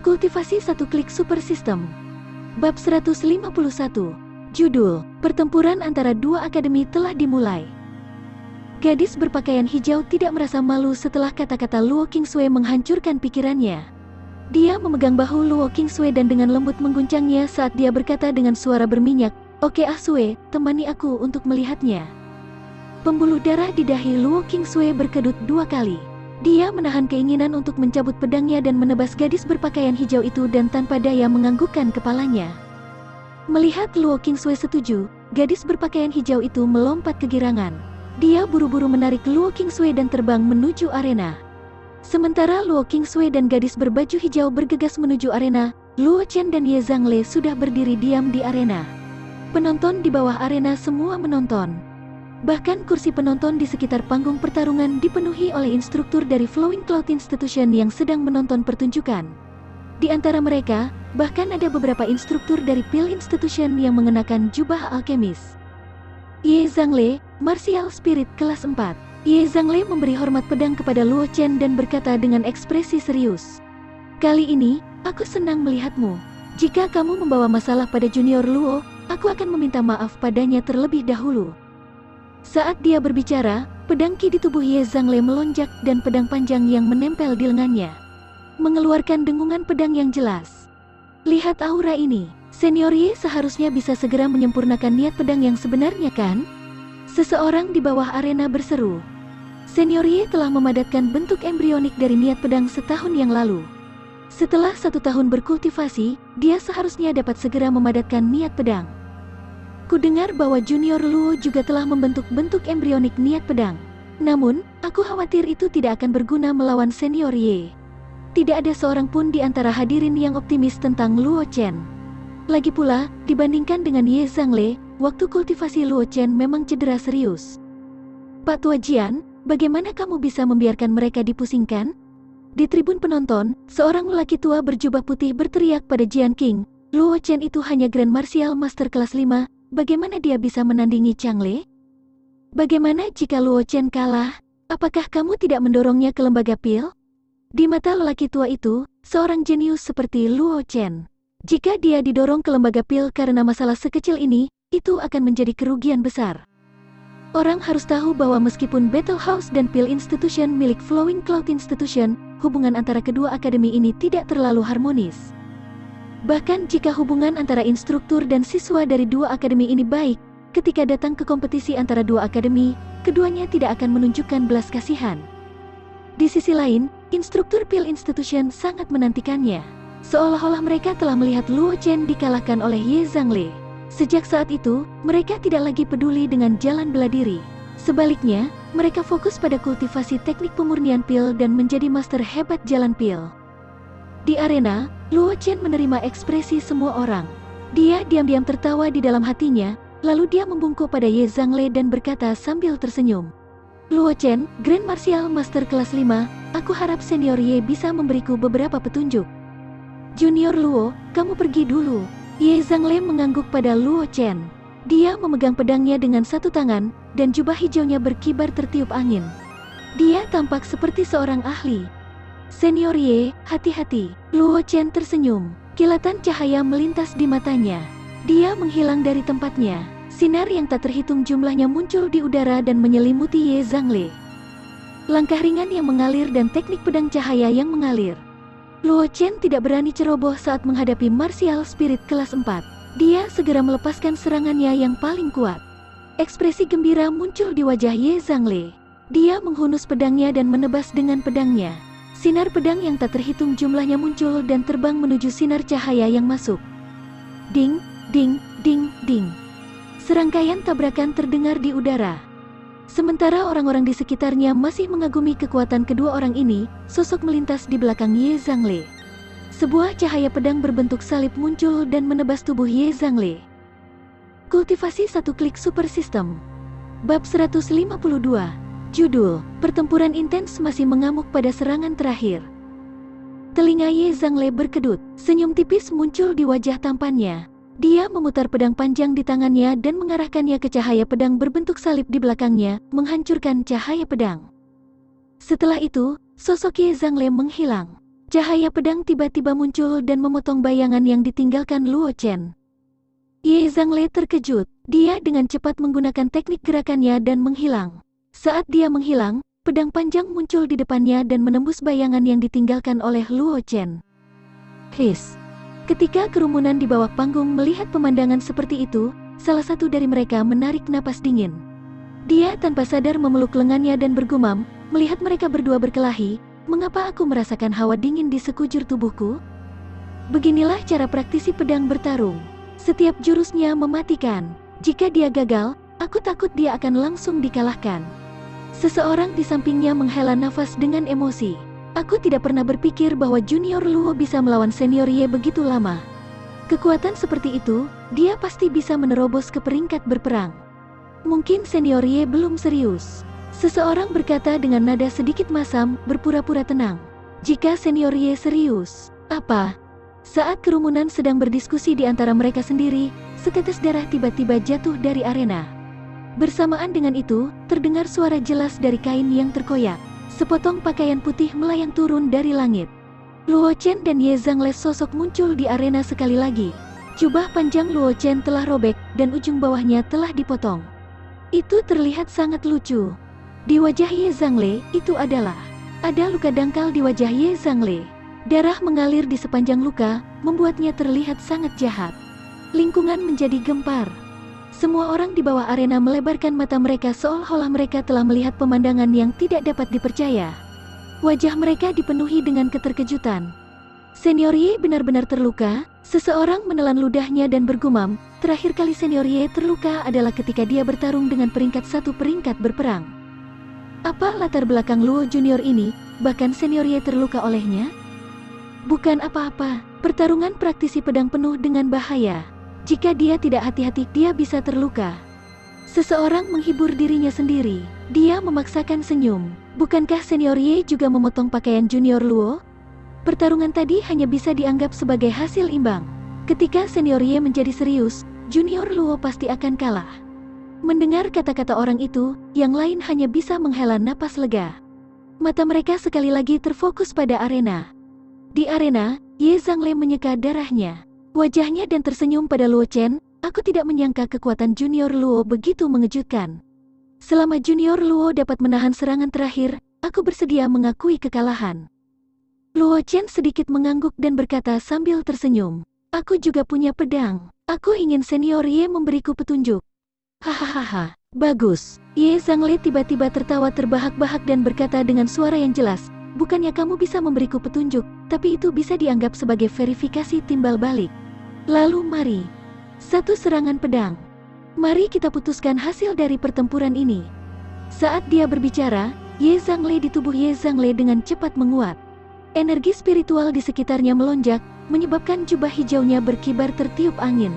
Kultivasi satu klik super system. Bab 151. Judul, Pertempuran antara dua akademi telah dimulai. Gadis berpakaian hijau tidak merasa malu setelah kata-kata Luo Qingsui menghancurkan pikirannya. Dia memegang bahu Luo Qingsui dan dengan lembut mengguncangnya saat dia berkata dengan suara berminyak, "Oke Sui, temani aku untuk melihatnya." Pembuluh darah di dahi Luo Qingsui berkedut 2 kali. Dia menahan keinginan untuk mencabut pedangnya dan menebas gadis berpakaian hijau itu dan tanpa daya menganggukkan kepalanya. Melihat Luo Qingsui setuju, gadis berpakaian hijau itu melompat kegirangan. Dia buru-buru menarik Luo Qingsui dan terbang menuju arena. Sementara Luo Qingsui dan gadis berbaju hijau bergegas menuju arena, Luo Chen dan Ye Zhangle sudah berdiri diam di arena. Penonton di bawah arena semua menonton. Bahkan kursi penonton di sekitar panggung pertarungan dipenuhi oleh instruktur dari Flowing Cloud Institution yang sedang menonton pertunjukan. Di antara mereka, bahkan ada beberapa instruktur dari Pil Institution yang mengenakan jubah alkemis. Ye Zhangle, Martial Spirit kelas 4. Ye Zhangle memberi hormat pedang kepada Luo Chen dan berkata dengan ekspresi serius, "Kali ini, aku senang melihatmu. Jika kamu membawa masalah pada Junior Luo, aku akan meminta maaf padanya terlebih dahulu." Saat dia berbicara, pedang ki di tubuh Ye Zhangle melonjak dan pedang panjang yang menempel di lengannya mengeluarkan dengungan pedang yang jelas. "Lihat aura ini, Senior Ye seharusnya bisa segera menyempurnakan niat pedang yang sebenarnya kan?" Seseorang di bawah arena berseru. Senior Ye telah memadatkan bentuk embrionik dari niat pedang setahun yang lalu. Setelah 1 tahun berkultivasi, dia seharusnya dapat segera memadatkan niat pedang. Kudengar bahwa Junior Luo juga telah membentuk bentuk embrionik niat pedang. Namun, aku khawatir itu tidak akan berguna melawan Senior Ye. Tidak ada seorang pun di antara hadirin yang optimis tentang Luo Chen. Lagi pula, dibandingkan dengan Ye Zhangle, waktu kultivasi Luo Chen memang cedera serius. "Pak Tua Jian, bagaimana kamu bisa membiarkan mereka dipusingkan?" Di tribun penonton, seorang lelaki tua berjubah putih berteriak pada Jian Qing, "Luo Chen itu hanya Grand Martial Master kelas 5. Bagaimana dia bisa menandingi Changle? Bagaimana jika Luo Chen kalah? Apakah kamu tidak mendorongnya ke lembaga Pil?" Di mata lelaki tua itu, seorang jenius seperti Luo Chen, jika dia didorong ke lembaga Pil karena masalah sekecil ini, itu akan menjadi kerugian besar. Orang harus tahu bahwa meskipun Battle House dan Pil Institution milik Flowing Cloud Institution, hubungan antara kedua akademi ini tidak terlalu harmonis. Bahkan jika hubungan antara instruktur dan siswa dari dua akademi ini baik, ketika datang ke kompetisi antara dua akademi, keduanya tidak akan menunjukkan belas kasihan. Di sisi lain, instruktur Pil Institution sangat menantikannya. Seolah-olah mereka telah melihat Luo Chen dikalahkan oleh Ye Zhangle. Sejak saat itu, mereka tidak lagi peduli dengan jalan bela diri. Sebaliknya, mereka fokus pada kultivasi teknik pemurnian Pil dan menjadi master hebat jalan Pil. Di arena, Luo Chen menerima ekspresi semua orang. Dia diam-diam tertawa di dalam hatinya, lalu dia membungkuk pada Ye Zhangle dan berkata sambil tersenyum, "Luo Chen, Grand Martial Master kelas 5, aku harap Senior Ye bisa memberiku beberapa petunjuk." "Junior Luo, kamu pergi dulu." Ye Zhangle mengangguk pada Luo Chen. Dia memegang pedangnya dengan satu tangan, dan jubah hijaunya berkibar tertiup angin. Dia tampak seperti seorang ahli. "Senior Ye, hati-hati." Luo Chen tersenyum. Kilatan cahaya melintas di matanya. Dia menghilang dari tempatnya. Sinar yang tak terhitung jumlahnya muncul di udara dan menyelimuti Ye Zhangle. Langkah ringan yang mengalir dan teknik pedang cahaya yang mengalir. Luo Chen tidak berani ceroboh saat menghadapi Martial Spirit kelas 4. Dia segera melepaskan serangannya yang paling kuat. Ekspresi gembira muncul di wajah Ye Zhangle. Dia menghunus pedangnya dan menebas dengan pedangnya. Sinar pedang yang tak terhitung jumlahnya muncul dan terbang menuju sinar cahaya yang masuk. Ding, ding, ding, ding. Serangkaian tabrakan terdengar di udara. Sementara orang-orang di sekitarnya masih mengagumi kekuatan kedua orang ini, sosok melintas di belakang Ye Zhangle. Sebuah cahaya pedang berbentuk salib muncul dan menebas tubuh Ye Zhangle. Kultivasi satu klik super system. Bab 152. Judul, Pertempuran Intens masih mengamuk pada serangan terakhir. Telinga Ye Zhangle berkedut, senyum tipis muncul di wajah tampannya. Dia memutar pedang panjang di tangannya dan mengarahkannya ke cahaya pedang berbentuk salib di belakangnya, menghancurkan cahaya pedang. Setelah itu, sosok Ye Zhangle menghilang. Cahaya pedang tiba-tiba muncul dan memotong bayangan yang ditinggalkan Luo Chen. Ye Zhangle terkejut, dia dengan cepat menggunakan teknik gerakannya dan menghilang. Saat dia menghilang, pedang panjang muncul di depannya dan menembus bayangan yang ditinggalkan oleh Luo Chen. Hiss. Ketika kerumunan di bawah panggung melihat pemandangan seperti itu, salah satu dari mereka menarik napas dingin. Dia tanpa sadar memeluk lengannya dan bergumam, melihat mereka berdua berkelahi, "Mengapa aku merasakan hawa dingin di sekujur tubuhku?" Beginilah cara praktisi pedang bertarung. Setiap jurusnya mematikan. Jika dia gagal, aku takut dia akan langsung dikalahkan. Seseorang di sampingnya menghela nafas dengan emosi. Aku tidak pernah berpikir bahwa Junior Luo bisa melawan Senior Ye begitu lama. Kekuatan seperti itu, dia pasti bisa menerobos ke peringkat berperang. Mungkin Senior Ye belum serius. Seseorang berkata dengan nada sedikit masam, berpura-pura tenang. Jika Senior Ye serius, apa? Saat kerumunan sedang berdiskusi di antara mereka sendiri, setetes darah tiba-tiba jatuh dari arena. Bersamaan dengan itu, terdengar suara jelas dari kain yang terkoyak. Sepotong pakaian putih melayang turun dari langit. Luo Chen dan Ye Zhangle sosok muncul di arena sekali lagi. Jubah panjang Luo Chen telah robek dan ujung bawahnya telah dipotong. Itu terlihat sangat lucu. Di wajah Ye Zhangle itu ada luka dangkal di wajah Ye Zhangle. Darah mengalir di sepanjang luka, membuatnya terlihat sangat jahat. Lingkungan menjadi gempar. Semua orang di bawah arena melebarkan mata mereka seolah-olah mereka telah melihat pemandangan yang tidak dapat dipercaya. Wajah mereka dipenuhi dengan keterkejutan. Senior Ye benar-benar terluka. Seseorang menelan ludahnya dan bergumam, terakhir kali Senior Ye terluka adalah ketika dia bertarung dengan peringkat berperang. Apa latar belakang Luo Junior ini, bahkan Senior Ye terluka olehnya? Bukan apa-apa, pertarungan praktisi pedang penuh dengan bahaya. Jika dia tidak hati-hati, dia bisa terluka. Seseorang menghibur dirinya sendiri. Dia memaksakan senyum. Bukankah Senior Ye juga memotong pakaian Junior Luo? Pertarungan tadi hanya bisa dianggap sebagai hasil imbang. Ketika Senior Ye menjadi serius, Junior Luo pasti akan kalah. Mendengar kata-kata orang itu, yang lain hanya bisa menghela napas lega. Mata mereka sekali lagi terfokus pada arena. Di arena, Ye Zhangle menyeka darahnya. Wajahnya dan tersenyum pada Luo Chen. Aku tidak menyangka kekuatan Junior Luo begitu mengejutkan. Selama Junior Luo dapat menahan serangan terakhir, aku bersedia mengakui kekalahan. Luo Chen sedikit mengangguk dan berkata sambil tersenyum. Aku juga punya pedang. Aku ingin Senior Ye memberiku petunjuk. Hahaha, bagus. Ye Zhangle tiba-tiba tertawa terbahak-bahak dan berkata dengan suara yang jelas, bukannya kamu bisa memberiku petunjuk, tapi itu bisa dianggap sebagai verifikasi timbal balik. Lalu mari. Satu serangan pedang. Mari kita putuskan hasil dari pertempuran ini. Saat dia berbicara, Ye Zhangle di tubuh Ye Zhangle dengan cepat menguat. Energi spiritual di sekitarnya melonjak, menyebabkan jubah hijaunya berkibar tertiup angin.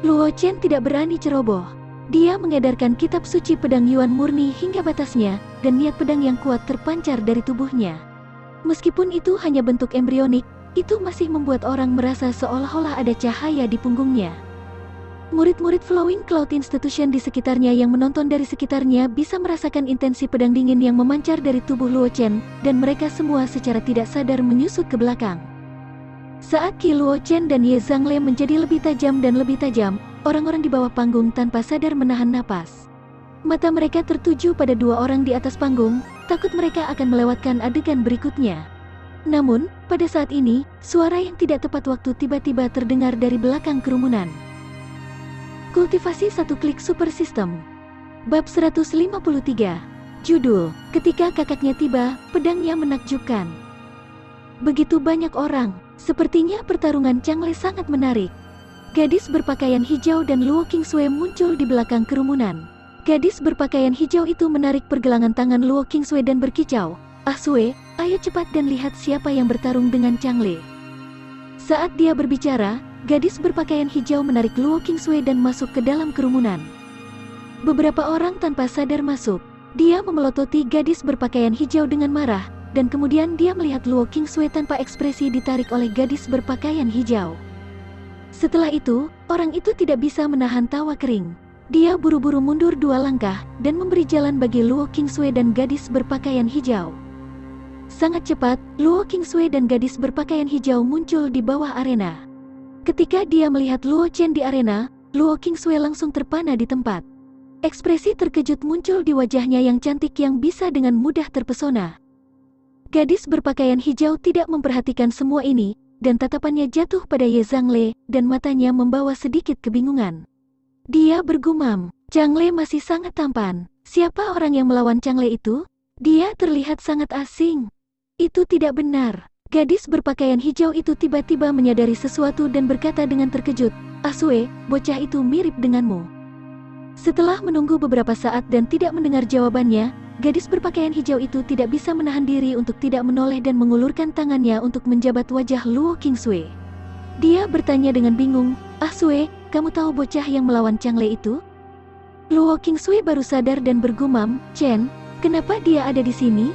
Luo Chen tidak berani ceroboh. Dia mengedarkan kitab suci pedang Yuan murni hingga batasnya, dan niat pedang yang kuat terpancar dari tubuhnya. Meskipun itu hanya bentuk embrionik, itu masih membuat orang merasa seolah-olah ada cahaya di punggungnya. Murid-murid Flowing Cloud Institution di sekitarnya yang menonton dari sekitarnya bisa merasakan intensi pedang dingin yang memancar dari tubuh Luo Chen, dan mereka semua secara tidak sadar menyusut ke belakang. Saat Ki Luo Chen dan Ye Zhangle menjadi lebih tajam dan lebih tajam, orang-orang di bawah panggung tanpa sadar menahan napas. Mata mereka tertuju pada dua orang di atas panggung, takut mereka akan melewatkan adegan berikutnya. Namun, pada saat ini, suara yang tidak tepat waktu tiba-tiba terdengar dari belakang kerumunan. Kultivasi satu klik super system. Bab 153. Judul, Ketika Kakaknya Tiba, Pedangnya Menakjubkan. Begitu banyak orang, sepertinya pertarungan Changle sangat menarik. Gadis berpakaian hijau dan Luo Qingsui muncul di belakang kerumunan. Gadis berpakaian hijau itu menarik pergelangan tangan Luo Qingsui dan berkicau, "Ah Sui, ayo cepat dan lihat siapa yang bertarung dengan Changle." Saat dia berbicara, gadis berpakaian hijau menarik Luo Qingsui dan masuk ke dalam kerumunan. Beberapa orang tanpa sadar masuk. Dia memelototi gadis berpakaian hijau dengan marah, dan kemudian dia melihat Luo Qingsui tanpa ekspresi ditarik oleh gadis berpakaian hijau. Setelah itu, orang itu tidak bisa menahan tawa kering. Dia buru-buru mundur 2 langkah, dan memberi jalan bagi Luo Qingsui dan gadis berpakaian hijau. Sangat cepat, Luo Qingsui dan gadis berpakaian hijau muncul di bawah arena. Ketika dia melihat Luo Chen di arena, Luo Qingsui langsung terpana di tempat. Ekspresi terkejut muncul di wajahnya yang cantik yang bisa dengan mudah terpesona. Gadis berpakaian hijau tidak memperhatikan semua ini, dan tatapannya jatuh pada Ye Zhangle, dan matanya membawa sedikit kebingungan. Dia bergumam, "Changle masih sangat tampan. Siapa orang yang melawan Changle itu? Dia terlihat sangat asing." Itu tidak benar. Gadis berpakaian hijau itu tiba-tiba menyadari sesuatu dan berkata dengan terkejut, "Ah Sui, bocah itu mirip denganmu." Setelah menunggu beberapa saat dan tidak mendengar jawabannya, gadis berpakaian hijau itu tidak bisa menahan diri untuk tidak menoleh dan mengulurkan tangannya untuk menjabat wajah Luo Qingsui. Dia bertanya dengan bingung, "Ah Sui, kamu tahu bocah yang melawan Changle itu?" Luo Qingsui baru sadar dan bergumam, "Chen, kenapa dia ada di sini?"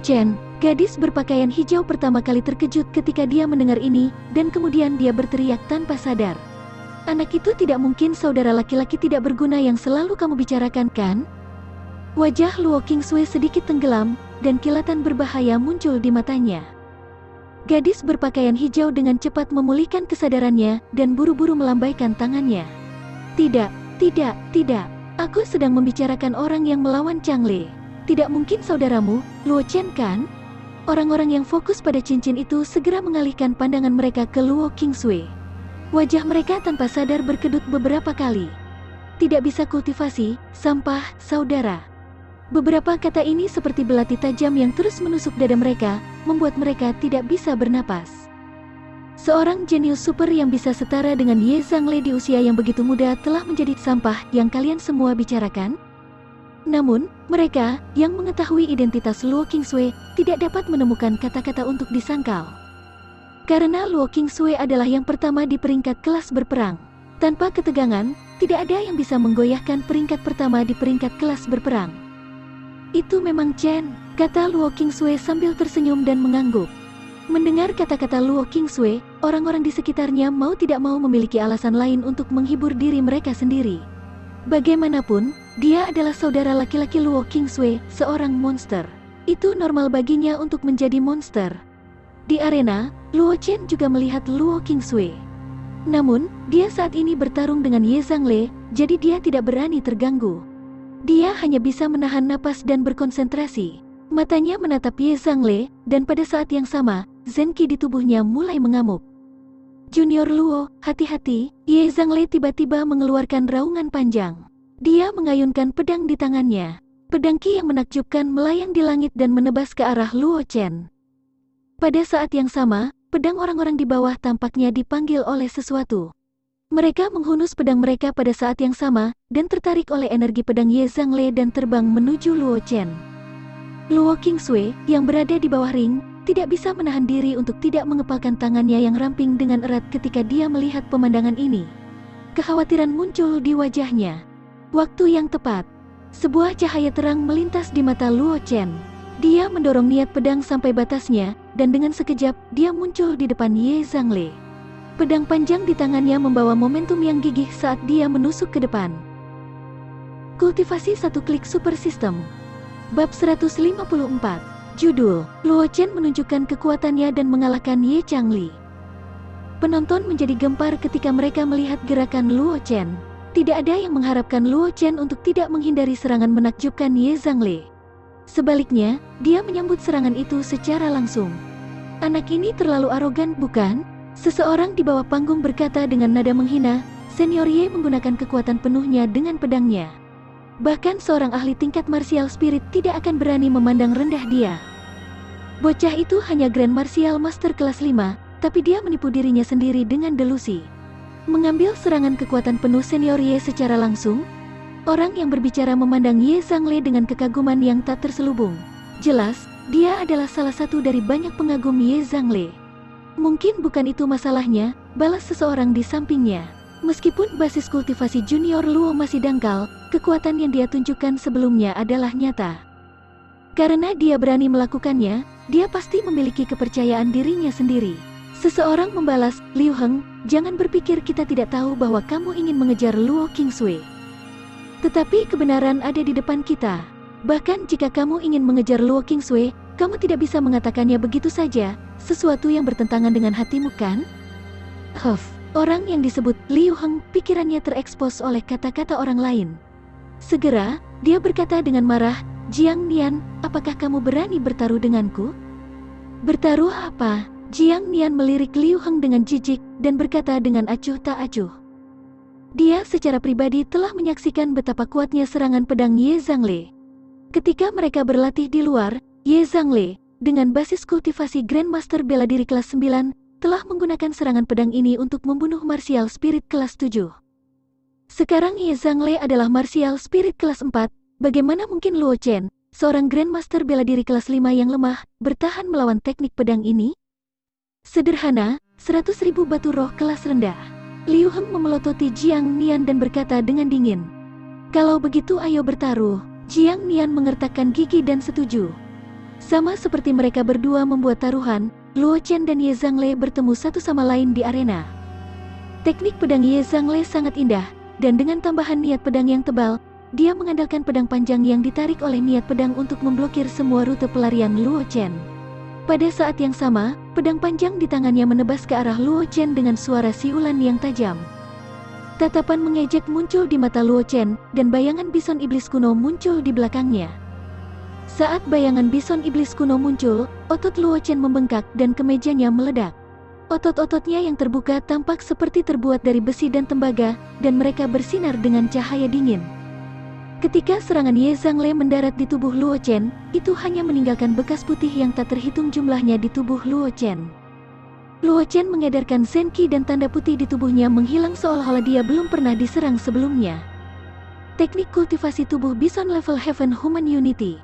Chen, gadis berpakaian hijau pertama kali terkejut ketika dia mendengar ini, dan kemudian dia berteriak tanpa sadar, "Anak itu tidak mungkin saudara laki-laki tidak berguna yang selalu kamu bicarakan, kan?" Wajah Luo Qingsui sedikit tenggelam, dan kilatan berbahaya muncul di matanya. Gadis berpakaian hijau dengan cepat memulihkan kesadarannya, dan buru-buru melambaikan tangannya. "Tidak, tidak, tidak. Aku sedang membicarakan orang yang melawan Changle. Tidak mungkin saudaramu, Luo Chen kan?" Orang-orang yang fokus pada cincin itu segera mengalihkan pandangan mereka ke Luo Qingsui. Wajah mereka tanpa sadar berkedut beberapa kali. "Tidak bisa kultivasi, sampah, saudara." Beberapa kata ini seperti belati tajam yang terus menusuk dada mereka, membuat mereka tidak bisa bernapas. Seorang jenius super yang bisa setara dengan Ye Zhangle di usia yang begitu muda telah menjadi sampah yang kalian semua bicarakan? Namun, mereka yang mengetahui identitas Luo Qingsui tidak dapat menemukan kata-kata untuk disangkal. Karena Luo Qingsui adalah yang pertama di peringkat kelas berperang. Tanpa ketegangan, tidak ada yang bisa menggoyahkan peringkat pertama di peringkat kelas berperang. "Itu memang Chen," kata Luo Qingsui sambil tersenyum dan mengangguk. Mendengar kata-kata Luo Qingsui, orang-orang di sekitarnya mau tidak mau memiliki alasan lain untuk menghibur diri mereka sendiri. Bagaimanapun, dia adalah saudara laki-laki Luo Qingsui, seorang monster. Itu normal baginya untuk menjadi monster. Di arena, Luo Chen juga melihat Luo Qingsui. Namun, dia saat ini bertarung dengan Ye Zhangle, jadi dia tidak berani terganggu. Dia hanya bisa menahan napas dan berkonsentrasi. Matanya menatap Ye Zhangle, dan pada saat yang sama, Zenki di tubuhnya mulai mengamuk. "Junior Luo, hati-hati!" Ye Zhangle tiba-tiba mengeluarkan raungan panjang. Dia mengayunkan pedang di tangannya. Pedang Qi yang menakjubkan melayang di langit dan menebas ke arah Luo Chen. Pada saat yang sama, pedang orang-orang di bawah tampaknya dipanggil oleh sesuatu. Mereka menghunus pedang mereka pada saat yang sama, dan tertarik oleh energi pedang Ye Zhangle dan terbang menuju Luo Chen. Luo Qingsui, yang berada di bawah ring, tidak bisa menahan diri untuk tidak mengepalkan tangannya yang ramping dengan erat ketika dia melihat pemandangan ini. Kekhawatiran muncul di wajahnya. Waktu yang tepat, sebuah cahaya terang melintas di mata Luo Chen. Dia mendorong niat pedang sampai batasnya, dan dengan sekejap, dia muncul di depan Ye Zhangle. Pedang panjang di tangannya membawa momentum yang gigih saat dia menusuk ke depan. Kultivasi 1 klik super system. Bab 154. Judul, Luo Chen menunjukkan kekuatannya dan mengalahkan Ye Changli. Penonton menjadi gempar ketika mereka melihat gerakan Luo Chen. Tidak ada yang mengharapkan Luo Chen untuk tidak menghindari serangan menakjubkan Ye Zhangle. Sebaliknya, dia menyambut serangan itu secara langsung. "Anak ini terlalu arogan, bukan?" Seseorang di bawah panggung berkata dengan nada menghina. Senior Ye menggunakan kekuatan penuhnya dengan pedangnya. Bahkan seorang ahli tingkat martial spirit tidak akan berani memandang rendah dia. Bocah itu hanya Grand Martial Master kelas 5, tapi dia menipu dirinya sendiri dengan delusi. Mengambil serangan kekuatan penuh Senior Ye secara langsung? Orang yang berbicara memandang Ye Zhangle dengan kekaguman yang tak terselubung. Jelas, dia adalah salah satu dari banyak pengagum Ye Zhangle. Mungkin bukan itu masalahnya, balas seseorang di sampingnya. Meskipun basis kultivasi junior Luo masih dangkal, kekuatan yang dia tunjukkan sebelumnya adalah nyata. Karena dia berani melakukannya, dia pasti memiliki kepercayaan dirinya sendiri. Seseorang membalas, Liu Heng, jangan berpikir kita tidak tahu bahwa kamu ingin mengejar Luo Qingsui. Tetapi kebenaran ada di depan kita. Bahkan jika kamu ingin mengejar Luo Qingsui, kamu tidak bisa mengatakannya begitu saja, sesuatu yang bertentangan dengan hatimu kan? Orang yang disebut Liu Heng, pikirannya terekspos oleh kata-kata orang lain. Segera, dia berkata dengan marah, Jiang Nian, apakah kamu berani bertaruh denganku? Bertaruh apa? Jiang Nian melirik Liu Heng dengan jijik, dan berkata dengan acuh tak acuh. Dia secara pribadi telah menyaksikan betapa kuatnya serangan pedang Ye Zhangle. Ketika mereka berlatih di luar, Ye Zhangle, dengan basis kultivasi Grandmaster bela diri kelas 9, telah menggunakan serangan pedang ini untuk membunuh Martial Spirit kelas 7. Sekarang Ye Zhangle adalah Martial Spirit kelas 4, bagaimana mungkin Luo Chen, seorang Grandmaster bela diri kelas 5 yang lemah, bertahan melawan teknik pedang ini? Sederhana, 100.000 batu roh kelas rendah. Liu Heng memelototi Jiang Nian dan berkata dengan dingin. Kalau begitu ayo bertaruh. Jiang Nian mengertakkan gigi dan setuju. Sama seperti mereka berdua membuat taruhan, Luo Chen dan Ye Zhangle bertemu satu sama lain di arena. Teknik pedang Ye Zhangle sangat indah, dan dengan tambahan niat pedang yang tebal, dia mengandalkan pedang panjang yang ditarik oleh niat pedang untuk memblokir semua rute pelarian Luo Chen. Pada saat yang sama, pedang panjang di tangannya menebas ke arah Luo Chen dengan suara siulan yang tajam. Tatapan mengejek muncul di mata Luo Chen, dan bayangan bison iblis kuno muncul di belakangnya. Saat bayangan bison iblis kuno muncul, otot Luo Chen membengkak dan kemejanya meledak. Otot-ototnya yang terbuka tampak seperti terbuat dari besi dan tembaga, dan mereka bersinar dengan cahaya dingin. Ketika serangan Ye Zhangle mendarat di tubuh Luo Chen, itu hanya meninggalkan bekas putih yang tak terhitung jumlahnya di tubuh Luo Chen. Luo Chen mengedarkan Zenki dan tanda putih di tubuhnya menghilang seolah-olah dia belum pernah diserang sebelumnya. Teknik kultivasi tubuh Bison Level Heaven Human Unity.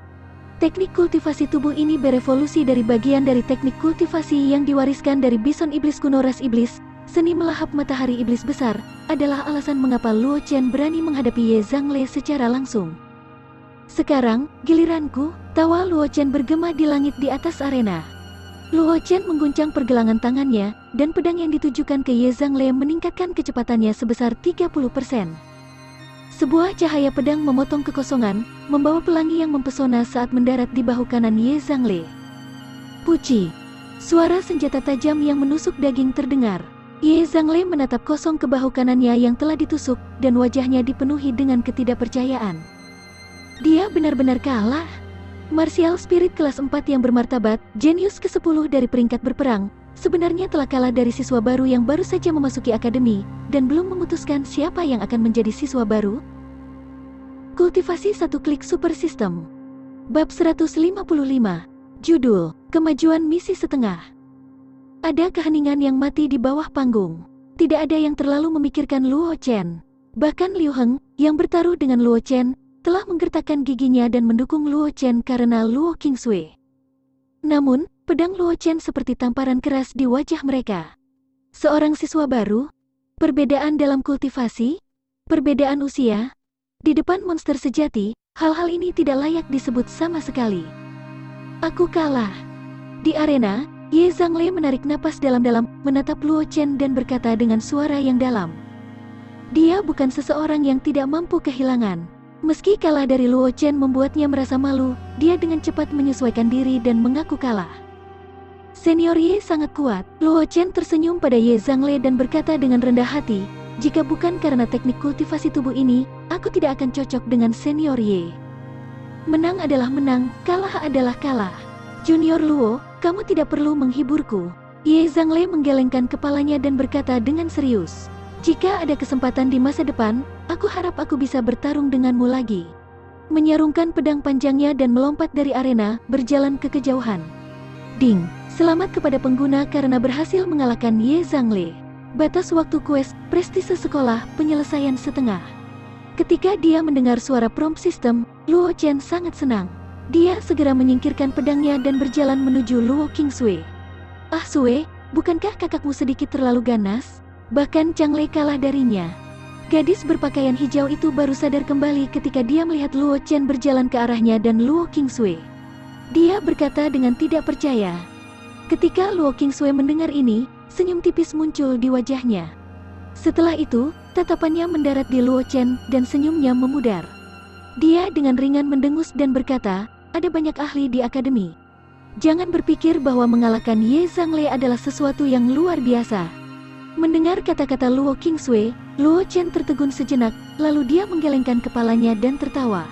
Teknik kultivasi tubuh ini berevolusi dari bagian dari teknik kultivasi yang diwariskan dari Bison Iblis kuno ras iblis. Seni melahap matahari iblis besar adalah alasan mengapa Luo Chen berani menghadapi Ye Zhangle secara langsung. Sekarang, giliranku, tawa Luo Chen bergema di langit di atas arena. Luo Chen mengguncang pergelangan tangannya, dan pedang yang ditujukan ke Ye Zhangle meningkatkan kecepatannya sebesar 30%. Sebuah cahaya pedang memotong kekosongan, membawa pelangi yang mempesona saat mendarat di bahu kanan Ye Zhangle. Puci! Suara senjata tajam yang menusuk daging terdengar. Ye Zhangle menatap kosong ke bahu kanannya yang telah ditusuk, dan wajahnya dipenuhi dengan ketidakpercayaan. Dia benar-benar kalah. Martial Spirit kelas 4 yang bermartabat, jenius ke-10 dari peringkat berperang, sebenarnya telah kalah dari siswa baru yang baru saja memasuki akademi, dan belum memutuskan siapa yang akan menjadi siswa baru. Kultivasi satu klik super system. Bab 155. Judul, Kemajuan Misi Setengah. Ada keheningan yang mati di bawah panggung. Tidak ada yang terlalu memikirkan Luo Chen. Bahkan Liu Heng, yang bertaruh dengan Luo Chen, telah menggertakkan giginya dan mendukung Luo Chen karena Luo Qingsui. Namun, pedang Luo Chen seperti tamparan keras di wajah mereka. Seorang siswa baru? Perbedaan dalam kultivasi? Perbedaan usia? Di depan monster sejati, hal-hal ini tidak layak disebut sama sekali. Aku kalah. Di arena, Ye Zhangle menarik napas dalam-dalam, menatap Luo Chen dan berkata dengan suara yang dalam. Dia bukan seseorang yang tidak mampu kehilangan. Meski kalah dari Luo Chen membuatnya merasa malu, dia dengan cepat menyesuaikan diri dan mengaku kalah. Senior Ye sangat kuat. Luo Chen tersenyum pada Ye Zhangle dan berkata dengan rendah hati, jika bukan karena teknik kultivasi tubuh ini, aku tidak akan cocok dengan Senior Ye. Menang adalah menang, kalah adalah kalah. Junior Luo, kamu tidak perlu menghiburku. Ye Zhangle menggelengkan kepalanya dan berkata dengan serius. Jika ada kesempatan di masa depan, aku harap aku bisa bertarung denganmu lagi. Menyarungkan pedang panjangnya dan melompat dari arena, berjalan ke kejauhan. Ding! Selamat kepada pengguna karena berhasil mengalahkan Ye Zhangle. Batas waktu quest, prestise sekolah, penyelesaian setengah. Ketika dia mendengar suara prompt system, Luo Chen sangat senang. Dia segera menyingkirkan pedangnya dan berjalan menuju Luo Qingsui. "Ah Sue, bukankah kakakmu sedikit terlalu ganas? Bahkan Chang Lei kalah darinya." Gadis berpakaian hijau itu baru sadar kembali ketika dia melihat Luo Chen berjalan ke arahnya dan Luo Qingsui. Dia berkata dengan tidak percaya. Ketika Luo Qingsui mendengar ini, senyum tipis muncul di wajahnya. Setelah itu, tatapannya mendarat di Luo Chen dan senyumnya memudar. Dia dengan ringan mendengus dan berkata, "Ada banyak ahli di akademi. Jangan berpikir bahwa mengalahkan Ye Zhangle adalah sesuatu yang luar biasa." Mendengar kata-kata Luo Qingsui, Luo Chen tertegun sejenak, lalu dia menggelengkan kepalanya dan tertawa.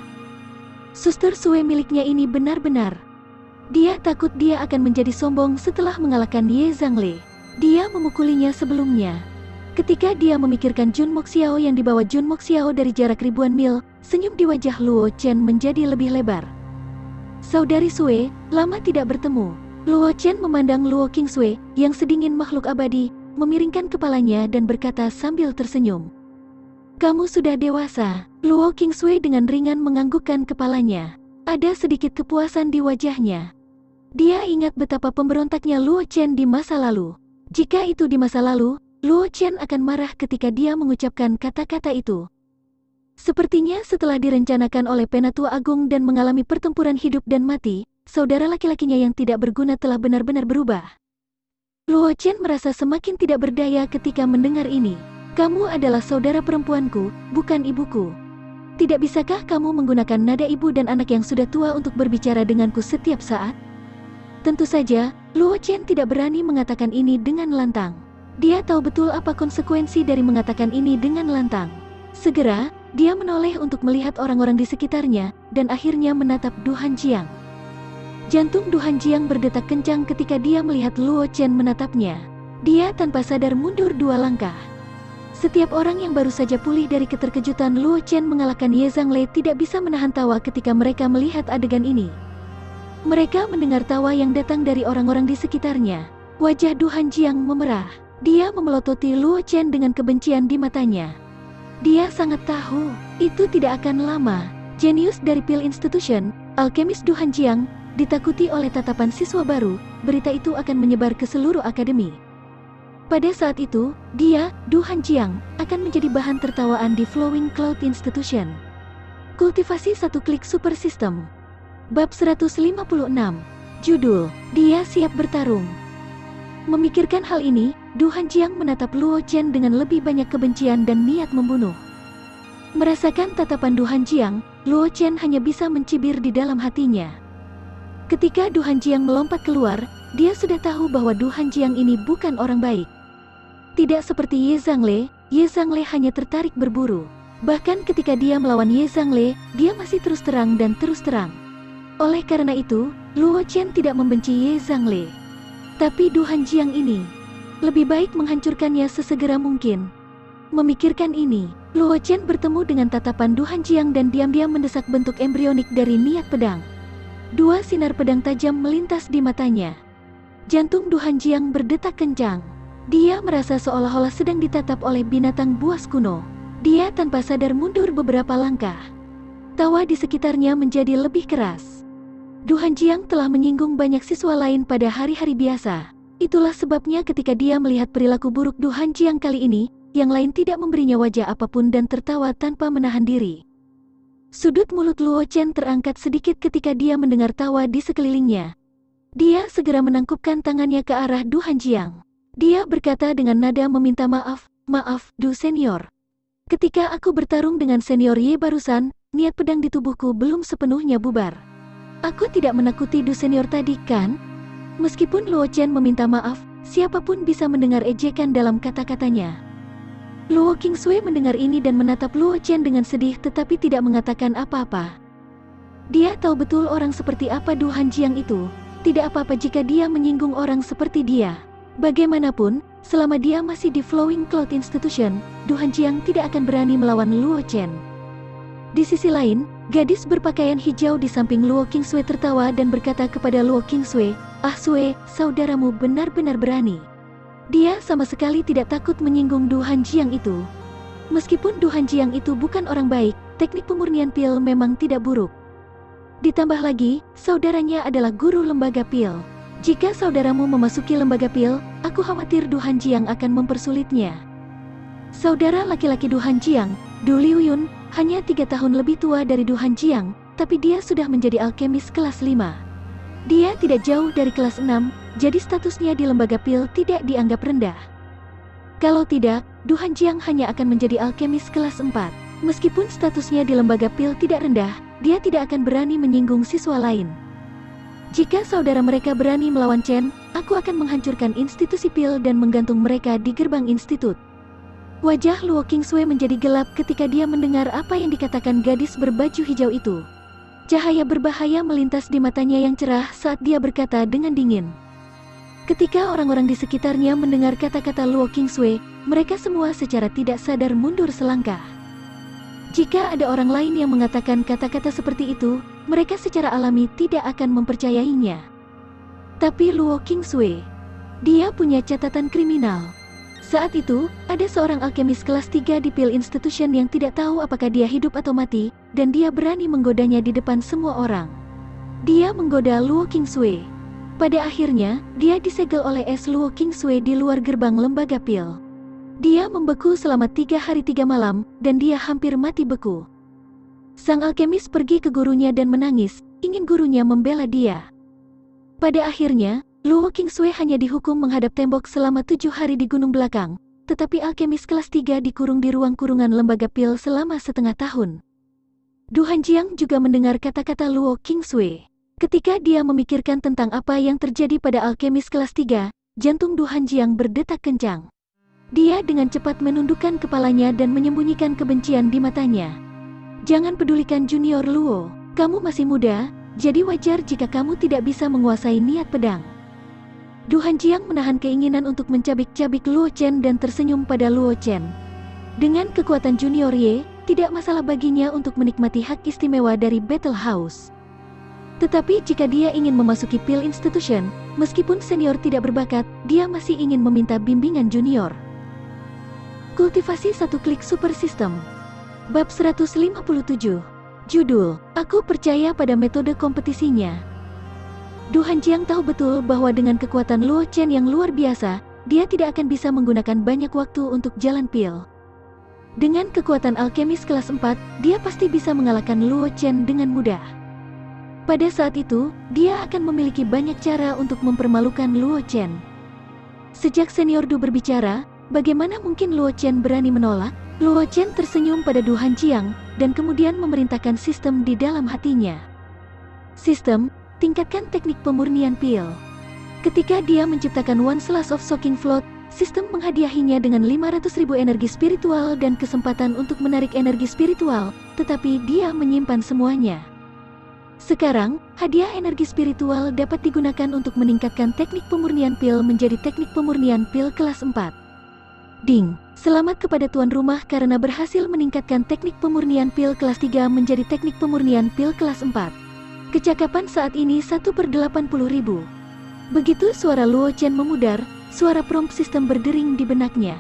Suster Sue miliknya ini benar-benar. Dia takut dia akan menjadi sombong setelah mengalahkan Ye Zhangle. Dia memukulinya sebelumnya. Ketika dia memikirkan Jun Moxiao yang dibawa Jun Moxiao dari jarak ribuan mil, senyum di wajah Luo Chen menjadi lebih lebar. "Saudari Sue, lama tidak bertemu." Luo Chen memandang Luo Qingsui yang sedingin makhluk abadi, memiringkan kepalanya dan berkata sambil tersenyum, "Kamu sudah dewasa." Luo Qingsui dengan ringan menganggukkan kepalanya. Ada sedikit kepuasan di wajahnya. Dia ingat betapa pemberontaknya Luo Chen di masa lalu. Jika itu di masa lalu, Luo Chen akan marah ketika dia mengucapkan kata-kata itu. Sepertinya setelah direncanakan oleh Penatua Agung dan mengalami pertempuran hidup dan mati, saudara laki-lakinya yang tidak berguna telah benar-benar berubah. Luo Chen merasa semakin tidak berdaya ketika mendengar ini. "Kamu adalah saudara perempuanku, bukan ibuku. Tidak bisakah kamu menggunakan nada ibu dan anak yang sudah tua untuk berbicara denganku setiap saat?" Tentu saja, Luo Chen tidak berani mengatakan ini dengan lantang. Dia tahu betul apa konsekuensi dari mengatakan ini dengan lantang. Segera, dia menoleh untuk melihat orang-orang di sekitarnya, dan akhirnya menatap Du Hanjiang. Jantung Du Hanjiang berdetak kencang ketika dia melihat Luo Chen menatapnya. Dia tanpa sadar mundur 2 langkah. Setiap orang yang baru saja pulih dari keterkejutan Luo Chen mengalahkan Ye Zhangle tidak bisa menahan tawa ketika mereka melihat adegan ini. Mereka mendengar tawa yang datang dari orang-orang di sekitarnya. Wajah Du Hanjiang memerah. Dia memelototi Luo Chen dengan kebencian di matanya. Dia sangat tahu, itu tidak akan lama. Jenius dari Pil Institution, alkemis Du Hanjiang, ditakuti oleh tatapan siswa baru, berita itu akan menyebar ke seluruh akademi. Pada saat itu, dia, Du Hanjiang, akan menjadi bahan tertawaan di Flowing Cloud Institution. Kultivasi 1 klik super system. Bab 156. Judul, Dia Siap Bertarung. Memikirkan hal ini, Du Hanjiang menatap Luo Chen dengan lebih banyak kebencian dan niat membunuh. Merasakan tatapan Du Hanjiang, Luo Chen hanya bisa mencibir di dalam hatinya. Ketika Du Hanjiang melompat keluar, dia sudah tahu bahwa Du Hanjiang ini bukan orang baik. Tidak seperti Ye Zhangle hanya tertarik berburu. Bahkan ketika dia melawan Ye Zhangle, dia masih terus terang dan terus terang. Oleh karena itu, Luo Chen tidak membenci Ye Zhangle. Tapi Du Hanjiang ini, lebih baik menghancurkannya sesegera mungkin. Memikirkan ini, Luo Chen bertemu dengan tatapan Du Hanjiang dan diam-diam mendesak bentuk embrionik dari niat pedang. 2 sinar pedang tajam melintas di matanya. Jantung Du Hanjiang berdetak kencang. Dia merasa seolah-olah sedang ditatap oleh binatang buas kuno. Dia tanpa sadar mundur beberapa langkah. Tawa di sekitarnya menjadi lebih keras. Du Hanjiang telah menyinggung banyak siswa lain pada hari-hari biasa. Itulah sebabnya ketika dia melihat perilaku buruk Du Hanjiang kali ini, yang lain tidak memberinya wajah apapun dan tertawa tanpa menahan diri. Sudut mulut Luo Chen terangkat sedikit ketika dia mendengar tawa di sekelilingnya. Dia segera menangkupkan tangannya ke arah Du Hanjiang. Dia berkata dengan nada meminta maaf, "Maaf, Du Senior. Ketika aku bertarung dengan Senior Ye barusan, niat pedang di tubuhku belum sepenuhnya bubar. Aku tidak menakuti Du Senior tadi, kan?" Meskipun Luo Chen meminta maaf, siapapun bisa mendengar ejekan dalam kata-katanya. Luo Qingsui mendengar ini dan menatap Luo Chen dengan sedih tetapi tidak mengatakan apa-apa. Dia tahu betul orang seperti apa Du Hanjiang itu. Tidak apa-apa jika dia menyinggung orang seperti dia. Bagaimanapun, selama dia masih di Flowing Cloud Institution, Du Hanjiang tidak akan berani melawan Luo Chen. Di sisi lain, gadis berpakaian hijau di samping Luo Qingsui tertawa dan berkata kepada Luo Qingsui, "Ah Sue, saudaramu benar-benar berani." Dia sama sekali tidak takut menyinggung Du Hanjiang itu. Meskipun Du Hanjiang itu bukan orang baik, teknik pemurnian pil memang tidak buruk. Ditambah lagi, saudaranya adalah guru lembaga pil. Jika saudaramu memasuki lembaga pil, aku khawatir Du Hanjiang akan mempersulitnya. Saudara laki-laki Du Hanjiang, Du Liuyun, hanya 3 tahun lebih tua dari Du Hanjiang, tapi dia sudah menjadi alkemis kelas 5. Dia tidak jauh dari kelas 6, jadi statusnya di lembaga pil tidak dianggap rendah. Kalau tidak, Du Hanjiang hanya akan menjadi alkemis kelas 4. Meskipun statusnya di lembaga pil tidak rendah, dia tidak akan berani menyinggung siswa lain. Jika saudara mereka berani melawan Chen, aku akan menghancurkan institusi pil dan menggantung mereka di gerbang institut. Wajah Luo Qingsui menjadi gelap ketika dia mendengar apa yang dikatakan gadis berbaju hijau itu. Cahaya berbahaya melintas di matanya yang cerah saat dia berkata dengan dingin. Ketika orang-orang di sekitarnya mendengar kata-kata Luo Qingsui, mereka semua secara tidak sadar mundur selangkah. Jika ada orang lain yang mengatakan kata-kata seperti itu, mereka secara alami tidak akan mempercayainya. Tapi Luo Qingsui, dia punya catatan kriminal. Saat itu, ada seorang alkemis kelas 3 di Pil Institution yang tidak tahu apakah dia hidup atau mati, dan dia berani menggodanya di depan semua orang. Dia menggoda Luo Qingsui. Pada akhirnya, dia disegel oleh es Luo Qingsui di luar gerbang lembaga pil. Dia membeku selama 3 hari 3 malam, dan dia hampir mati beku. Sang alkemis pergi ke gurunya dan menangis, ingin gurunya membela dia. Pada akhirnya, Luo Qingsui hanya dihukum menghadap tembok selama 7 hari di gunung belakang, tetapi alkemis kelas 3 dikurung di ruang kurungan lembaga pil selama setengah tahun. Du Hanjiang juga mendengar kata-kata Luo Qingsui. Ketika dia memikirkan tentang apa yang terjadi pada alkemis kelas 3, jantung Du Hanjiang berdetak kencang. Dia dengan cepat menundukkan kepalanya dan menyembunyikan kebencian di matanya. Jangan pedulikan Junior Luo, kamu masih muda, jadi wajar jika kamu tidak bisa menguasai niat pedang. Du Hanjiang menahan keinginan untuk mencabik-cabik Luo Chen dan tersenyum pada Luo Chen. Dengan kekuatan Junior Ye, tidak masalah baginya untuk menikmati hak istimewa dari Battle House. Tetapi jika dia ingin memasuki Pil Institution, meskipun senior tidak berbakat, dia masih ingin meminta bimbingan junior. Kultivasi 1 klik super system. Bab 157. Judul, Aku Percaya Pada Metode Kompetisinya. Du Hanjiang tahu betul bahwa dengan kekuatan Luo Chen yang luar biasa, dia tidak akan bisa menggunakan banyak waktu untuk jalan pil. Dengan kekuatan alkemis kelas 4, dia pasti bisa mengalahkan Luo Chen dengan mudah. Pada saat itu, dia akan memiliki banyak cara untuk mempermalukan Luo Chen. Sejak senior Du berbicara, bagaimana mungkin Luo Chen berani menolak? Luo Chen tersenyum pada Du Hanjiang, dan kemudian memerintahkan sistem di dalam hatinya. Sistem, tingkatkan teknik pemurnian pil. Ketika dia menciptakan One Slash of Shocking Float, sistem menghadiahinya dengan 500.000 energi spiritual dan kesempatan untuk menarik energi spiritual, tetapi dia menyimpan semuanya. Sekarang, hadiah energi spiritual dapat digunakan untuk meningkatkan teknik pemurnian pil menjadi teknik pemurnian pil kelas 4. Ding, selamat kepada tuan rumah karena berhasil meningkatkan teknik pemurnian pil kelas 3 menjadi teknik pemurnian pil kelas 4. Kecakapan saat ini 1/80.000. Begitu suara Luo Chen memudar, suara prompt sistem berdering di benaknya.